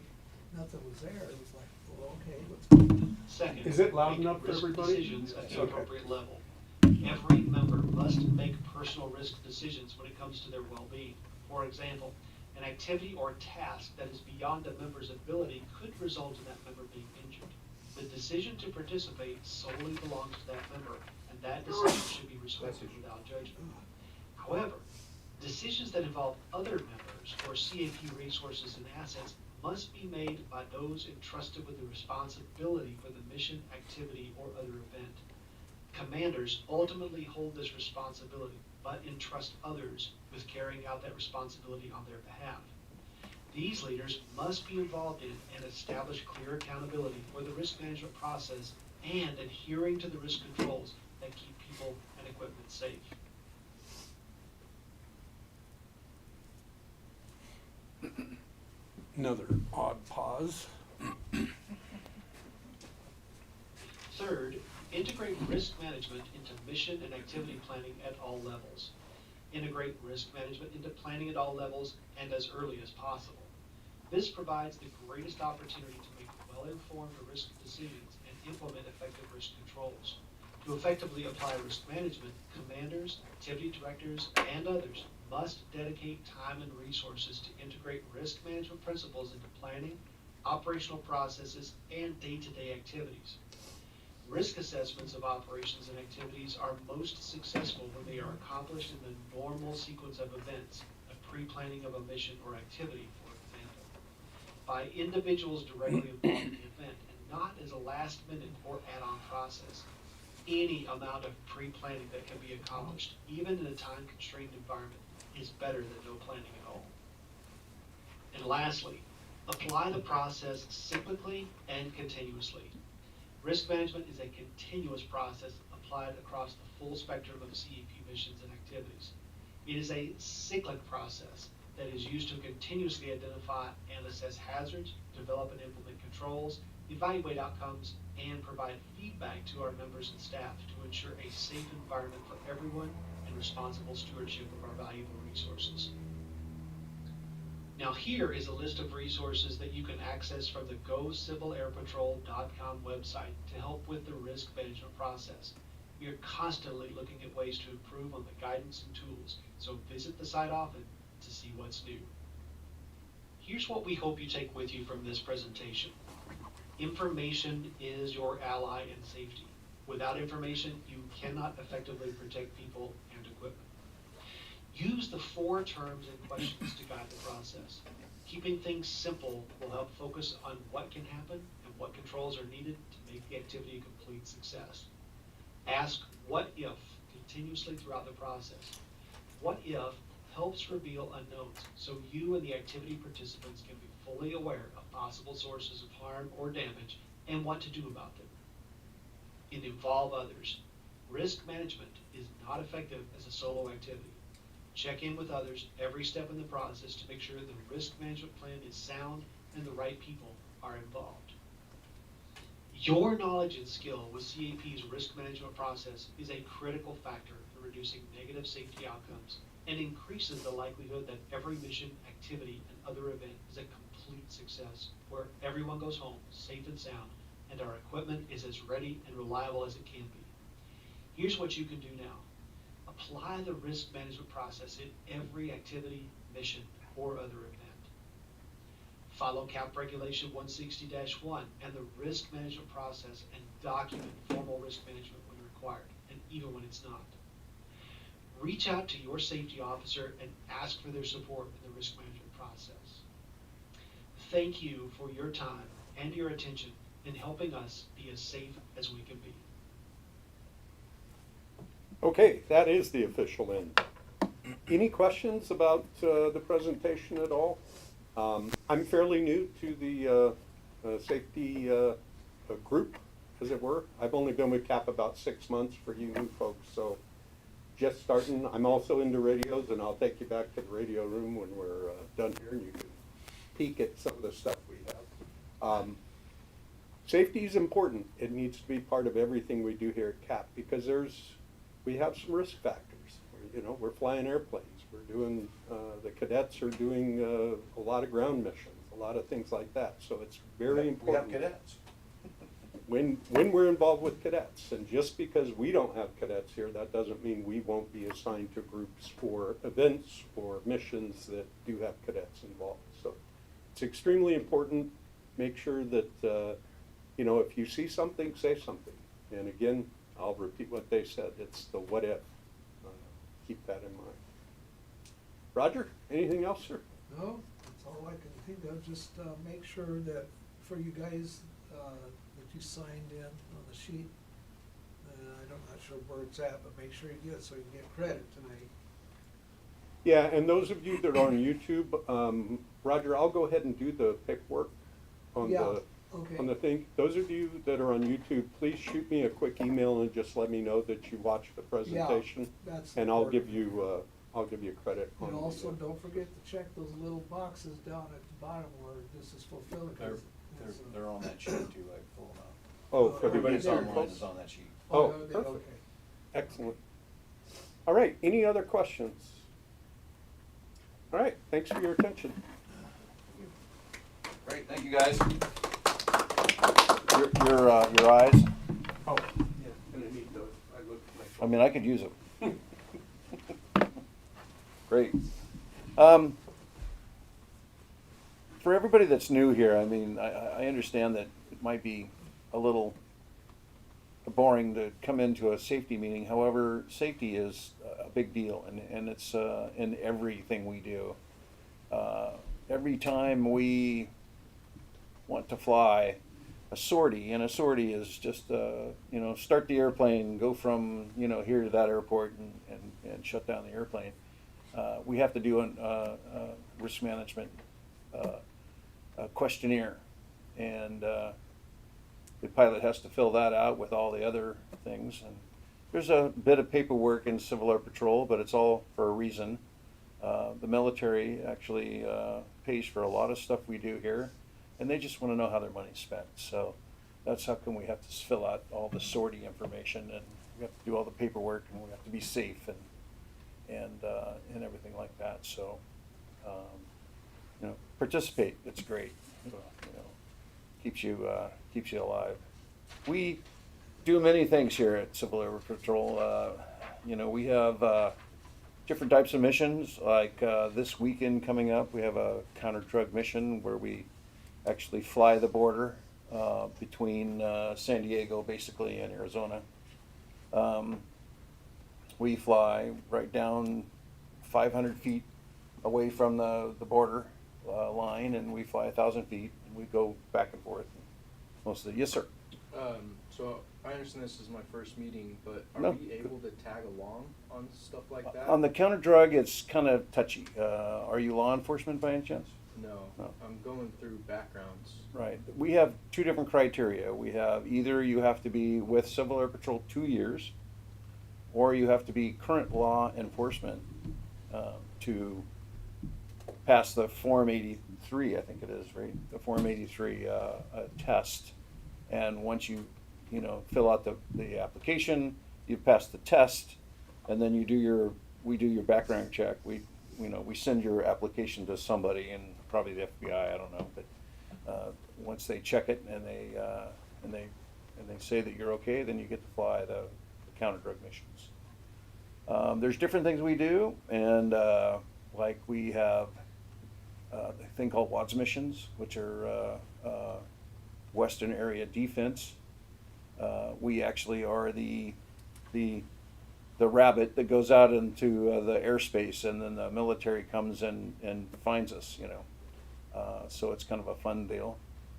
nothing was there. It was like, well, okay, what's going on? Second, Is it loud make enough for risk everybody? decisions at the Okay. appropriate level. Every member must make personal risk decisions when it comes to their well-being. For example, an activity or task that is beyond a member's ability could result in that member being injured. The decision to participate solely belongs to that member, and that decision should be respected without judgment. However, decisions that involve other members or CAP resources and assets must be made by those entrusted with the responsibility for the mission, activity, or other event. Commanders ultimately hold this responsibility, but entrust others with carrying out that responsibility on their behalf. These leaders must be involved in and establish clear accountability for the risk management process and adhering to the risk controls that keep people and equipment safe. Another odd pause. Third, integrate risk management into mission and activity planning at all levels. Integrate risk management into planning at all levels and as early as possible. This provides the greatest opportunity to make well-informed risk decisions and implement effective risk controls. To effectively apply risk management, commanders, activity directors, and others must dedicate time and resources to integrate risk management principles into planning, operational processes, and day-to-day activities. Risk assessments of operations and activities are most successful when they are accomplished in the normal sequence of events, a pre-planning of a mission or activity, for example, by individuals directly involved in the event, and not as a last-minute or add-on process. Any amount of pre-planning that can be accomplished, even in a time-constrained environment, is better than no planning at all. And lastly, apply the process cyclically and continuously. Risk management is a continuous process applied across the full spectrum of CEP missions and activities. It is a cyclic process that is used to continuously identify and assess hazards, develop and implement controls, evaluate outcomes, and provide feedback to our members and staff to ensure a safe environment for everyone and responsible stewardship of our valuable resources. Now here is a list of resources that you can access from the GoCivilAirPatrol.com website to help with the risk management process. We are constantly looking at ways to improve on the guidance and tools, so visit the site often to see what's new. Here's what we hope you take with you from this presentation. Information is your ally in safety. Without information, you cannot effectively protect people and equipment. Use the 4 terms and questions to guide the process. Keeping things simple will help focus on what can happen and what controls are needed to make the activity a complete success. Ask what if continuously throughout the process. What if helps reveal unknowns so you and the activity participants can be fully aware of possible sources of harm or damage and what to do about them. And involve others. Risk management is not effective as a solo activity. Check in with others every step in the process to make sure the risk management plan is sound and the right people are involved. Your knowledge and skill with CAP's risk management process is a critical factor in reducing negative safety outcomes and increases the likelihood that every mission, activity, and other event is a complete success where everyone goes home safe and sound and our equipment is as ready and reliable as it can be. Here's what you can do now. Apply the risk management process in every activity, mission, or other event. Follow CAP Regulation 160-1 and the risk management process and document formal risk management when required, and even when it's not. Reach out to your safety officer and ask for their support in the risk management process. Thank you for your time and your attention in helping us be as safe as we can be. Okay, that is the official end. Any questions about the presentation at all? I'm fairly new to the safety group, as it were. I've only been with CAP about 6 months for you new folks, so just starting. I'm also into radios, and I'll take you back to the radio room when we're done here, and you can peek at some of the stuff we have. Safety is important. It needs to be part of everything we do here at CAP because we have some risk factors. We're flying airplanes. We're doing, the cadets are doing a lot of ground missions, a lot of things like that. So it's very important. We have cadets. When we're involved with cadets, and just because we don't have cadets here, that doesn't mean we won't be assigned to groups for events or missions that do have cadets involved. So it's extremely important. Make sure that, if you see something, say something. And again, I'll repeat what they said. It's the what if. Keep that in mind. Roger, anything else, sir? No, that's all I can think of. Just make sure that for you guys that you signed in on the sheet, I'm not sure where it's at, but make sure you do it so you can get credit tonight. Yeah, and those of you that are on YouTube, Roger, I'll go ahead and do the pickwork on on the thing. Those of you that are on YouTube, please shoot me a quick email and just let me know that you watched the presentation, and I'll give you credit. And also, don't forget to check those little boxes down at the bottom where this is fulfilled. They're on that sheet too. I pull them out. Oh, everybody's online is on that sheet. Oh, perfect. Excellent. All right. Any other questions? All right. Thanks for your attention. Great. Thank you, guys. Your eyes. Oh, yeah. And I need those. I mean, I could use them. Great. For everybody that's new here, I mean, I understand that it might be a little boring to come into a safety meeting. However, safety is a big deal, and it's in everything we do. Every time we want to fly a sortie, and a sortie is just start the airplane, go from here to that airport, and shut down the airplane. We have to do a risk management questionnaire, and the pilot has to fill that out with all the other things. And there's a bit of paperwork in Civil Air Patrol, but it's all for a reason. The military actually pays for a lot of stuff we do here, and they just want to know how their money's spent. So that's how come we have to fill out all the sortie information, and we have to do all the paperwork, and we have to be safe and everything like that. So participate. It's great. Keeps you alive. We do many things here at Civil Air Patrol. We have different types of missions. Like this weekend coming up, we have a counter-drug mission where we actually fly the border between San Diego, basically, and Arizona. We fly right down 500 feet away from the border line, and we fly 1,000 feet, and we go back and forth. Mostly, yes, sir. So I understand this is my first meeting, but are No. we able to tag along on stuff like that? On the counter drug, it's kind of touchy. Are you law enforcement by any chance? No, No. I'm going through backgrounds. Right. We have two different criteria. We have either you have to be with Civil Air Patrol 2 years, or you have to be current law enforcement to pass the Form 83, I think it is, right? The Form 83 test. And once you fill out the application, you pass the test, and then we do your background check. We send your application to somebody, and probably the FBI, I don't know, but once they check it and they say that you're okay, then you get to fly the counter drug missions. There's different things we do, and like we have a thing called WADS missions, which are Western Area Defense. We actually are the rabbit that goes out into the airspace, and then the military comes in and finds us. So it's kind of a fun deal.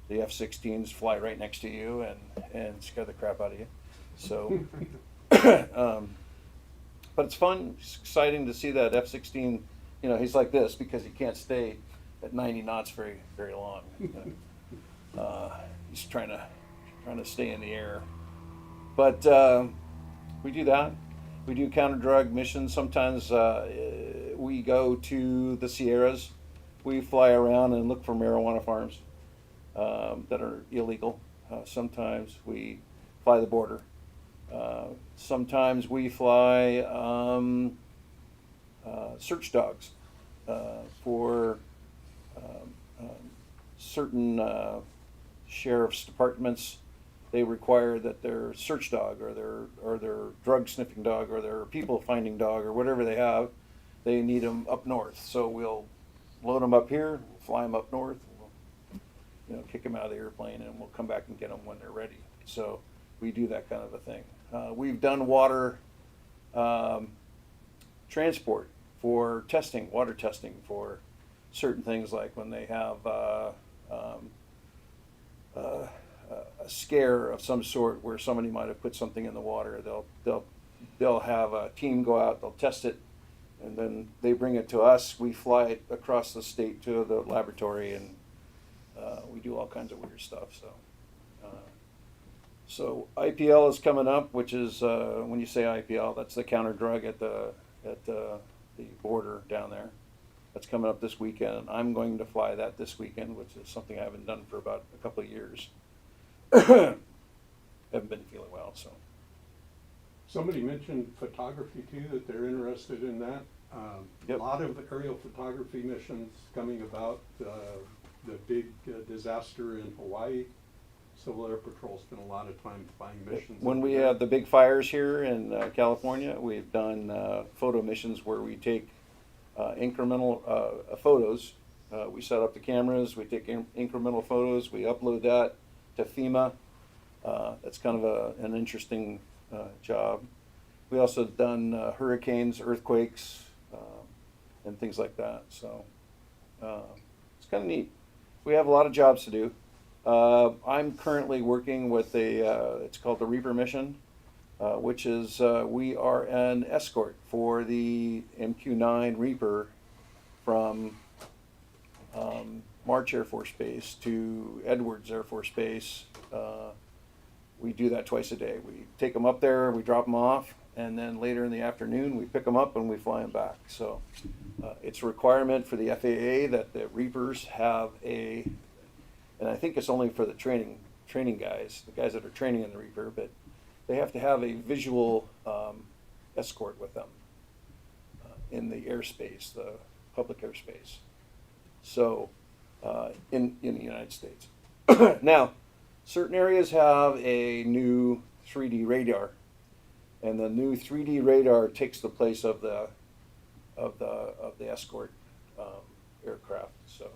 The F-16s fly right next to you and scare the crap out of you. So, but it's fun. It's exciting to see that F-16. He's like this because he can't stay at 90 knots very, very long. He's trying to stay in the air. But we do that. We do counter-drug missions. Sometimes we go to the Sierras. We fly around and look for marijuana farms that are illegal. Sometimes we fly the border. Sometimes we fly search dogs for certain sheriff's departments. They require that their search dog or their drug sniffing dog or their people finding dog or whatever they have, they need them up north. So we'll load them up here, we'll fly them up north, we'll kick them out of the airplane, and we'll come back and get them when they're ready. So we do that kind of a thing. We've done water transport for testing, water testing for certain things, like when they have a scare of some sort where somebody might have put something in the water. They'll have a team go out, they'll test it, and then they bring it to us. We fly it across the state to the laboratory, and we do all kinds of weird stuff. So IPL is coming up, which is when you say IPL, that's the counter drug at the border down there. That's coming up this weekend. I'm going to fly that this weekend, which is something I haven't done for about a couple of years. Haven't been feeling well, so. Somebody mentioned photography too, that they're interested in that. Yep. A lot of aerial photography missions coming about. The big disaster in Hawaii. Civil Air Patrol spent a lot of time flying missions. When over we there. have the big fires here in California, we've done photo missions where we take incremental photos. We set up the cameras, we take incremental photos, we upload that to FEMA. That's kind of an interesting job. We also have done hurricanes, earthquakes, and things like that. So it's kind of neat. We have a lot of jobs to do. I'm currently working with it's called the Reaper Mission, which is we are an escort for the MQ-9 Reaper from March Air Force Base to Edwards Air Force Base. We do that twice a day. We take them up there, we drop them off, and then later in the afternoon we pick them up and we fly them back. So it's a requirement for the FAA that the Reapers have and I think it's only for the training guys, the guys that are training in the Reaper, but they have to have a visual escort with them in the airspace, the public airspace. So in the United States. Now, certain areas have a new 3D radar, and the new 3D radar takes the place of the escort aircraft. So,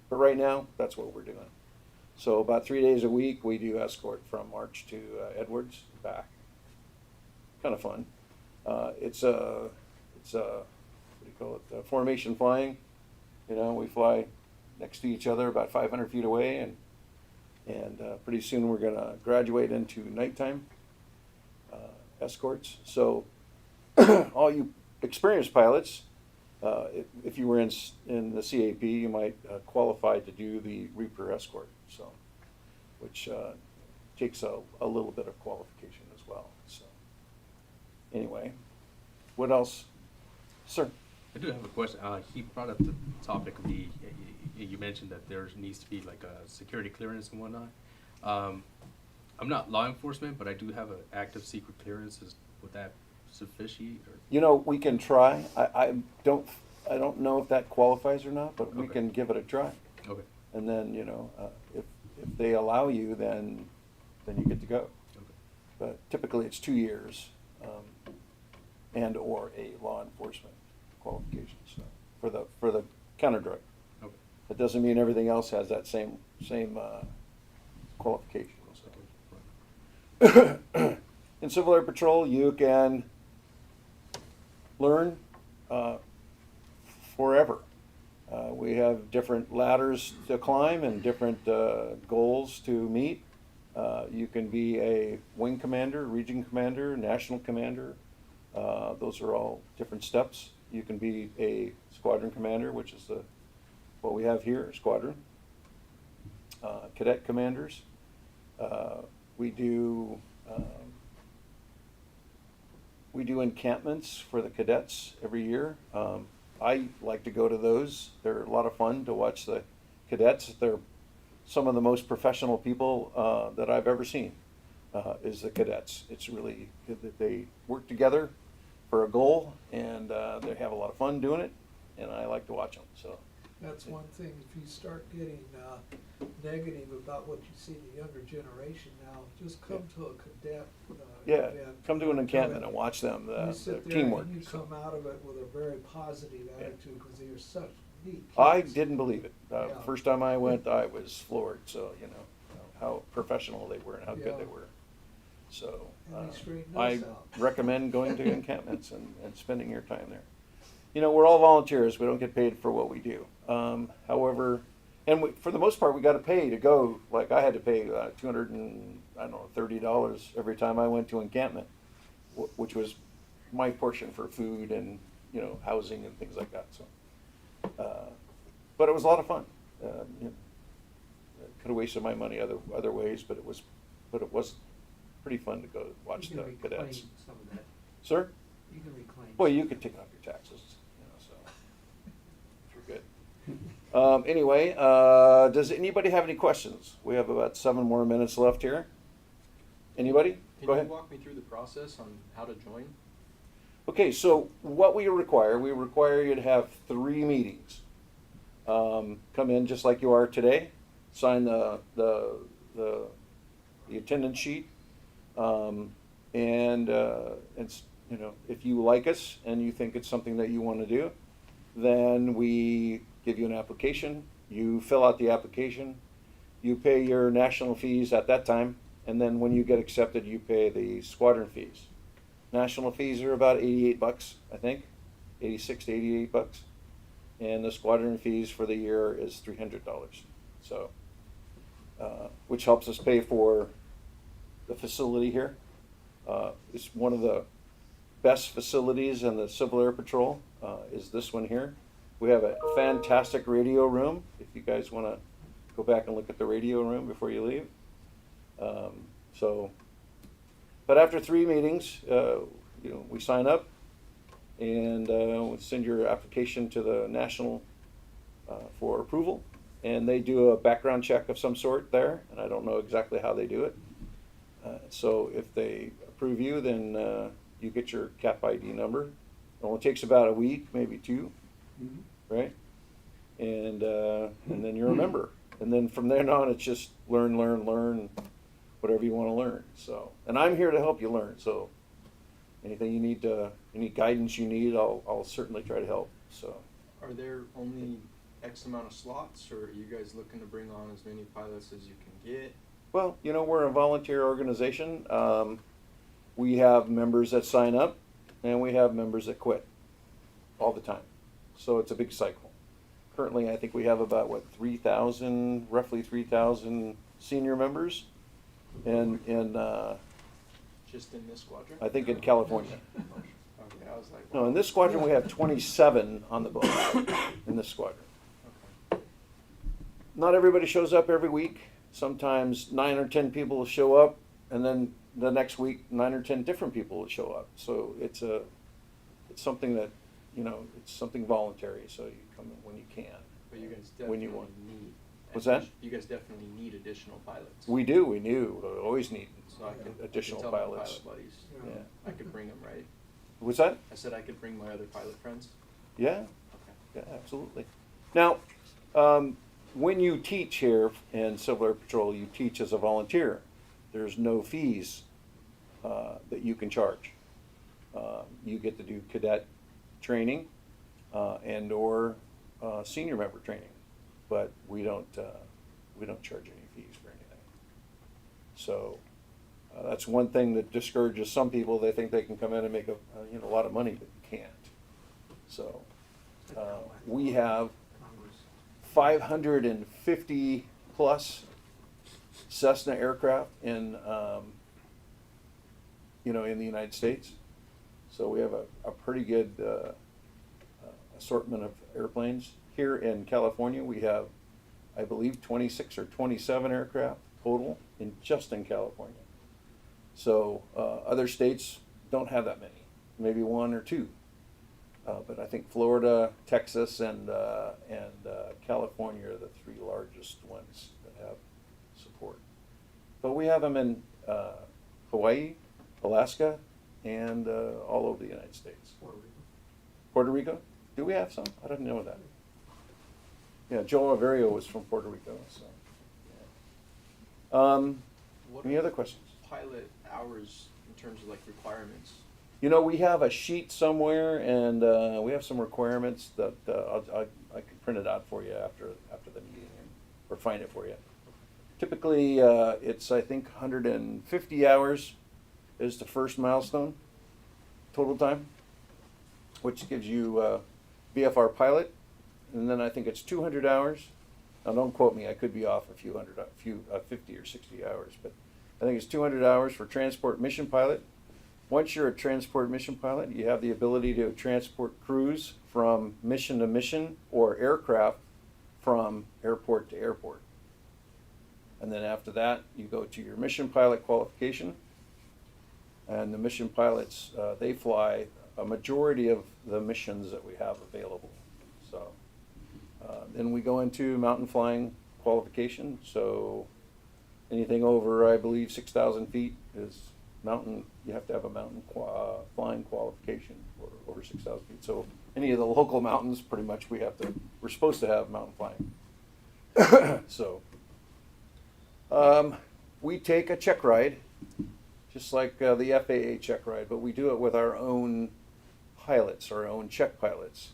but right now, that's what we're doing. So about 3 days a week, we do escort from March to Edwards back. Kind of fun. It's what do you call it? Formation flying. You know, we fly next to each other about 500 feet away, and pretty soon we're going to graduate into nighttime escorts. So all you experienced pilots, if you were in the CAP, you might qualify to do the Reaper escort. So, which takes a little bit of qualification as well. So, anyway, what else, sir? I do have a question. He brought up the topic of you mentioned that there needs to be like a security clearance and whatnot. I'm not law enforcement, but I do have an active secret clearance. Would that sufficient? Or? You know, we can try. I don't know if that qualifies or not, but we can give it a try. Okay. And then, you know, if they allow you, then you get to go. Okay. But typically it's 2 years, and or a law enforcement qualification. So for the counter drug. Okay. It doesn't mean everything else has that same qualification. So. In Civil Air Patrol, you can learn forever. We have different ladders to climb and different goals to meet. You can be a wing commander, region commander, national commander. Those are all different steps. You can be a squadron commander, which is what we have here, squadron. Cadet commanders. We do encampments for the cadets every year. I like to go to those. They're a lot of fun to watch the cadets. They're some of the most professional people that I've ever seen, is the cadets. It's really good that they work together for a goal, and they have a lot of fun doing it, and I like to watch them. So that's one thing. If you start getting negative about what you see the younger generation now, just come to a cadet event. Come to an encampment and watch them, you sit there teamwork. And you come out of it with a very positive attitude because they are such neat kids. I didn't believe it. Yeah. First time I went, I was floored. So, you know, how professional they were and how good they were. So, And they straighten I us out. recommend going to encampments and spending your time there. You know, we're all volunteers. We don't get paid for what we do. However, and for the most part, we got to pay to go. Like I had to pay $230 every time I went to encampment, which was my portion for food and, you know, housing and things like that. So, but it was a lot of fun. You know, could have wasted my money other ways, but it was pretty fun to go watch You the can cadets. reclaim some of that. Sir? You can reclaim. Well, some. you could take off your taxes, you know, so if you're good. Anyway, does anybody have any questions? We have about 7 more minutes left here. Anybody? Go ahead. Can you walk me through the process on how to join? Okay, so what we require you to have 3 meetings. Come in just like you are today, sign the attendance sheet, and it's, you know, if you like us and you think it's something that you want to do, then we give you an application. You fill out the application, you pay your national fees at that time, and then when you get accepted, you pay the squadron fees. National fees are about $88, I think, 86 to $88, and the squadron fees for the year is $300. So, which helps us pay for the facility here. It's one of the best facilities in the Civil Air Patrol, is this one here. We have a fantastic radio room, if you guys want to go back and look at the radio room before you leave. But after 3 meetings, we sign up and we send your application to the national for approval, and they do a background check of some sort there, and I don't know exactly how they do it. So if they approve you, then you get your CAP ID number. It only takes about a week, maybe 2, right? And then you're a member. And then from then on, it's just learn, whatever you want to learn. So, and I'm here to help you learn. So, anything you need, any guidance you need, I'll certainly try to help. So, Are there only X amount of slots, or are you guys looking to bring on as many pilots as you can get? well, we're a volunteer organization. We have members that sign up, and we have members that quit all the time. So it's a big cycle. Currently, I think we have about roughly 3,000 senior members, and Just in this squadron? I think in California. Okay, I was like, No, in this squadron we have 27 on the boat. In this squadron, not everybody shows up every week. Sometimes 9 or 10 people will show up, and then the next week 9 or 10 different people will show up. So it's something that it's something voluntary. So you come in when you can. But you guys when definitely you want. need. What's that? You guys definitely need additional pilots. We do. We always need So I can additional tell my pilots. pilot buddies. Yeah. I could bring them, right? What's that? I said I could bring my other pilot friends. Yeah. Okay. Yeah, absolutely. Now, when you teach here in Civil Air Patrol, you teach as a volunteer. There's no fees that you can charge. You get to do cadet training and/or senior member training, but we don't charge any fees for anything. So that's one thing that discourages some people. They think they can come in and make a lot of money, but you can't. So we have 550 plus Cessna aircraft in in the United States. So we have a pretty good assortment of airplanes. Here in California, we have, I believe, 26 or 27 aircraft total just in California. So other states don't have that many, maybe 1 or 2. But I think Florida, Texas, and California are the 3 largest ones that have support. But we have them in Hawaii, Alaska, and all over the United States. Puerto Rico? Do we have some? I didn't know that. Yeah, Joe Averio was from Puerto Rico. So, yeah. Any other questions? Pilot hours in terms of like requirements. We have a sheet somewhere, and we have some requirements that I can print it out for you after the meeting, or find it for you. Typically, it's I think 150 hours is the first milestone, total time, which gives you VFR pilot, and then I think it's 200 hours. Now, don't quote me; I could be off a few 50 or 60 hours, but I think it's 200 hours for transport mission pilot. Once you're a transport mission pilot, you have the ability to transport crews from mission to mission or aircraft from airport to airport. And then after that, you go to your mission pilot qualification. And the mission pilots, they fly a majority of the missions that we have available. So then we go into mountain flying qualification. So anything over, I believe, 6,000 feet is mountain. You have to have a mountain flying qualification for over 6,000 feet. So any of the local mountains, pretty much, we're supposed to have mountain flying. So we take a check ride, just like the FAA check ride, but we do it with our own pilots, our own check pilots.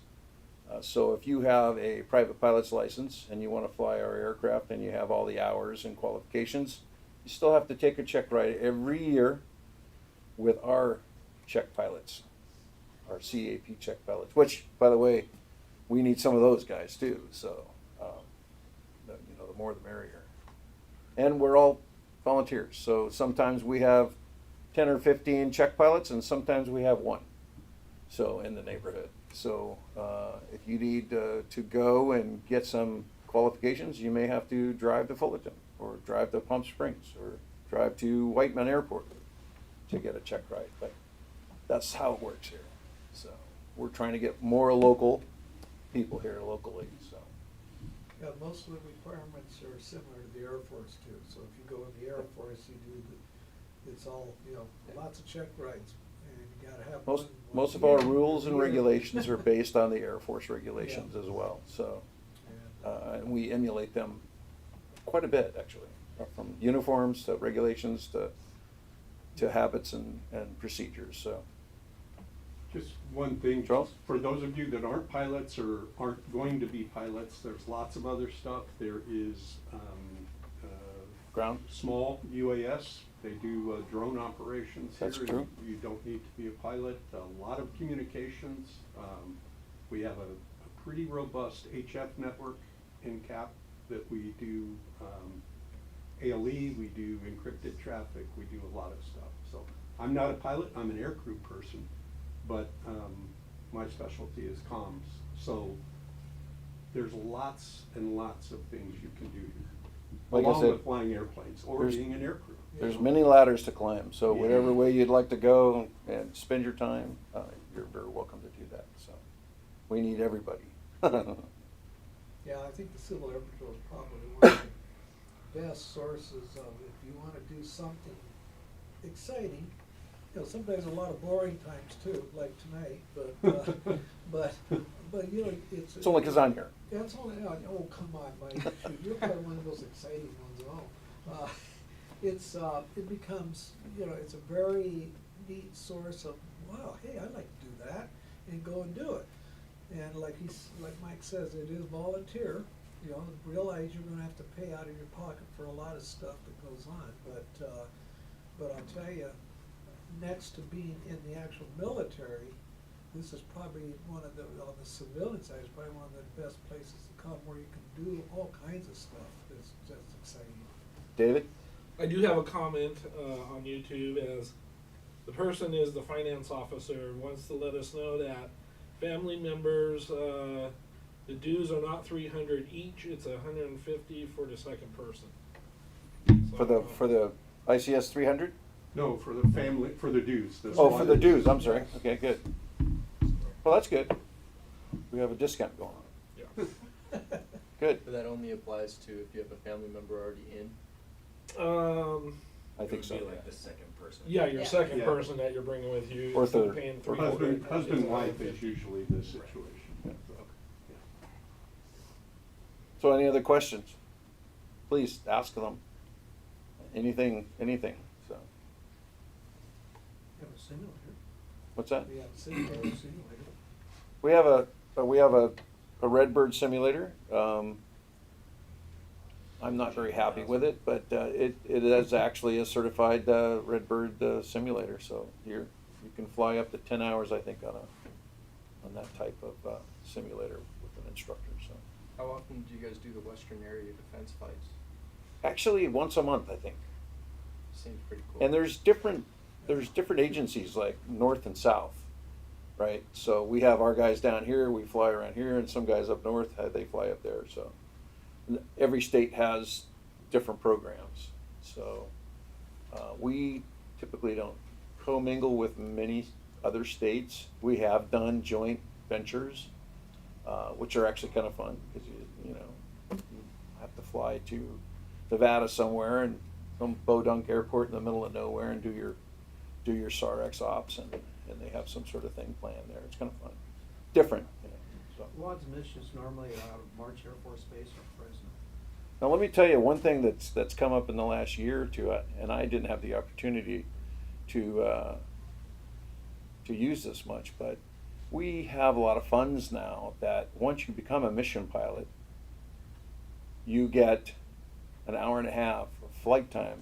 So if you have a private pilot's license and you want to fly our aircraft and you have all the hours and qualifications, you still have to take a check ride every year with our check pilots, our CAP check pilots, which, by the way, we need some of those guys too, so, the more the merrier. And we're all volunteers, so sometimes we have 10 or 15 check pilots, and sometimes we have one, so, in the neighborhood. So, if you need to go and get some qualifications, you may have to drive to Fullerton, or drive to Palm Springs, or drive to Whiteman Airport to get a check ride, but that's how it works here. So, we're trying to get more local people here locally, so. Yeah, most of the requirements are similar to the Air Force too, so if you go in the Air Force, you do it's all, lots of check rides, and you gotta have one. Most of our rules and regulations are based on the Air Force regulations as well, so. And we emulate them quite a bit, actually, from uniforms to regulations to habits and procedures, so. Just one thing, Charles? for those of you that aren't pilots or aren't going to be pilots, there's lots of other stuff. There is ground small UAS. They do drone operations here. That's true. You don't need to be a pilot. A lot of communications. We have a pretty robust HF network in CAP that we do ALE, we do encrypted traffic, we do a lot of stuff. So I'm not a pilot, I'm an aircrew person, but my specialty is comms. So there's lots and lots of things you can do here, Like I along said, with flying airplanes or there's- being an aircrew. There's many ladders to climb, so Yeah. whatever way you'd like to go and spend your time, you're very welcome to do that, so. We need everybody. Yeah, I think the Civil Air Patrol is probably one of the best sources of, if you wanna do something exciting, sometimes a lot of boring times too, like tonight, but, it's. It's only 'cause I'm here. Yeah, it's only, oh, come on, Mike, shoot, you're probably one of those exciting ones, it becomes, it's a very neat source of, wow, hey, I'd like to do that, and go and do it. And like Mike says, it is volunteer, realize you're gonna have to pay out of your pocket for a lot of stuff that goes on, but I'll tell you, next to being in the actual military, this is probably one of on the civilian side, is probably one of the best places to come where you can do all kinds of stuff that's just exciting. David? I do have a comment on YouTube, as the person is the finance officer, wants to let us know that family members, the dues are not 300 each, it's 150 for the second person. For the ICS 300? No, for the family, for the dues. Oh, for the dues, I'm sorry, okay, good. Well, that's good. We have a discount going on. Yeah. Good. But that only applies to if you have a family member already in? I think so. It would be like the second person. Yeah, your second Yeah. person that you're bringing with you. Or instead of third. paying Or 300, husband, it's wife is 150. usually the situation. Yeah. Yeah. So any other questions? Please ask them. Anything, so. Have a simulator. What's that? We have a simulator. We have a Redbird simulator. I'm not very happy with it, but it is actually a certified Redbird simulator. So you can fly up to 10 hours, I think, on that type of simulator with an instructor. So How often do you guys do the Western Area Defense fights? actually, once a month, I think. Seems pretty cool. And there's different agencies like north and south, right? So we have our guys down here, we fly around here, and some guys up north, they fly up there. So every state has different programs. So we typically don't commingle with many other states. We have done joint ventures, which are actually kind of fun because you have to fly to Nevada somewhere and from Bodunk Airport in the middle of nowhere and do your SARX ops, and they have some sort of thing planned there. It's kind of fun, different. So. WAD's missions normally are out of March Air Force Base or Fresno. Now let me tell you one thing that's come up in the last year or two, and I didn't have the opportunity to use this much, but we have a lot of funds now that once you become a mission pilot, you get an hour and a half of flight time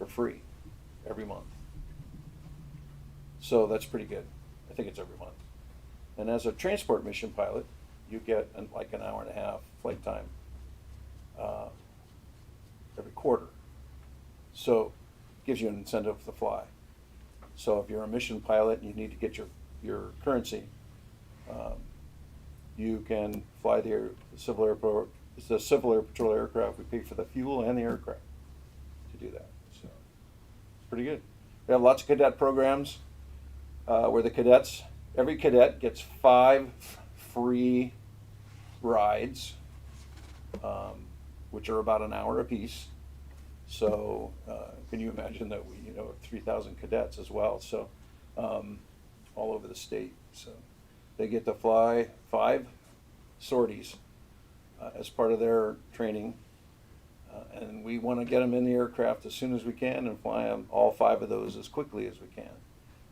for free every month. So that's pretty good. I think it's every month. And as a transport mission pilot, you get like an hour and a half flight time every quarter. So it gives you an incentive to fly. So if you're a mission pilot and you need to get your currency, you can fly the Civil Air Patrol aircraft. We pay for the fuel and the aircraft to do that. So it's pretty good. We have lots of cadet programs where every cadet gets 5 free rides, which are about an hour apiece. So can you imagine that we have 3,000 cadets as well, so all over the state. So they get to fly 5 sorties as part of their training, and we want to get them in the aircraft as soon as we can and fly them all 5 of those as quickly as we can.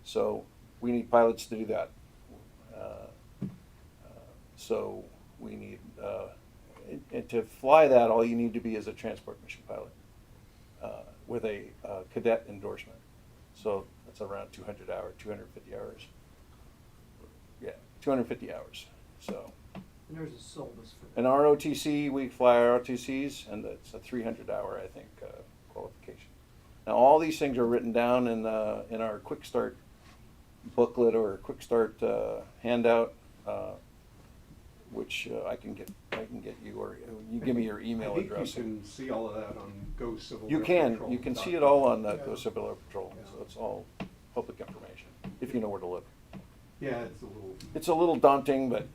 So we need pilots to do that. So we need, and to fly that, all you need to be is a transport mission pilot with a cadet endorsement. So that's around 200 hours, 250 hours. Yeah, 250 hours. So. And there's a syllabus for that. An ROTC, we fly ROTCs, and it's a 300-hour, I think, qualification. Now, all these things are written down in our Quick Start booklet or Quick Start handout, which I can get you, or you give me your email address. You can see all of that on Go Civil You Air can. Patrol. You can see it all on Yeah. Go Civil Air Patrol. Yeah. So it's all public information if you know where to look. Yeah, It's a little daunting, but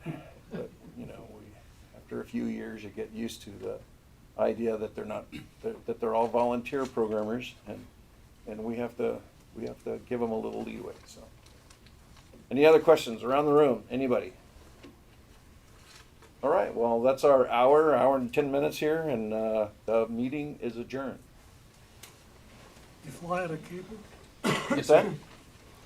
after a few years, you get used to the idea that they're all volunteer programmers, and we have to give them a little leeway. So, any other questions around the room? Anybody? All right. Well, that's our hour and 10 minutes here, and the meeting is adjourned. You fly out of cable? What's that?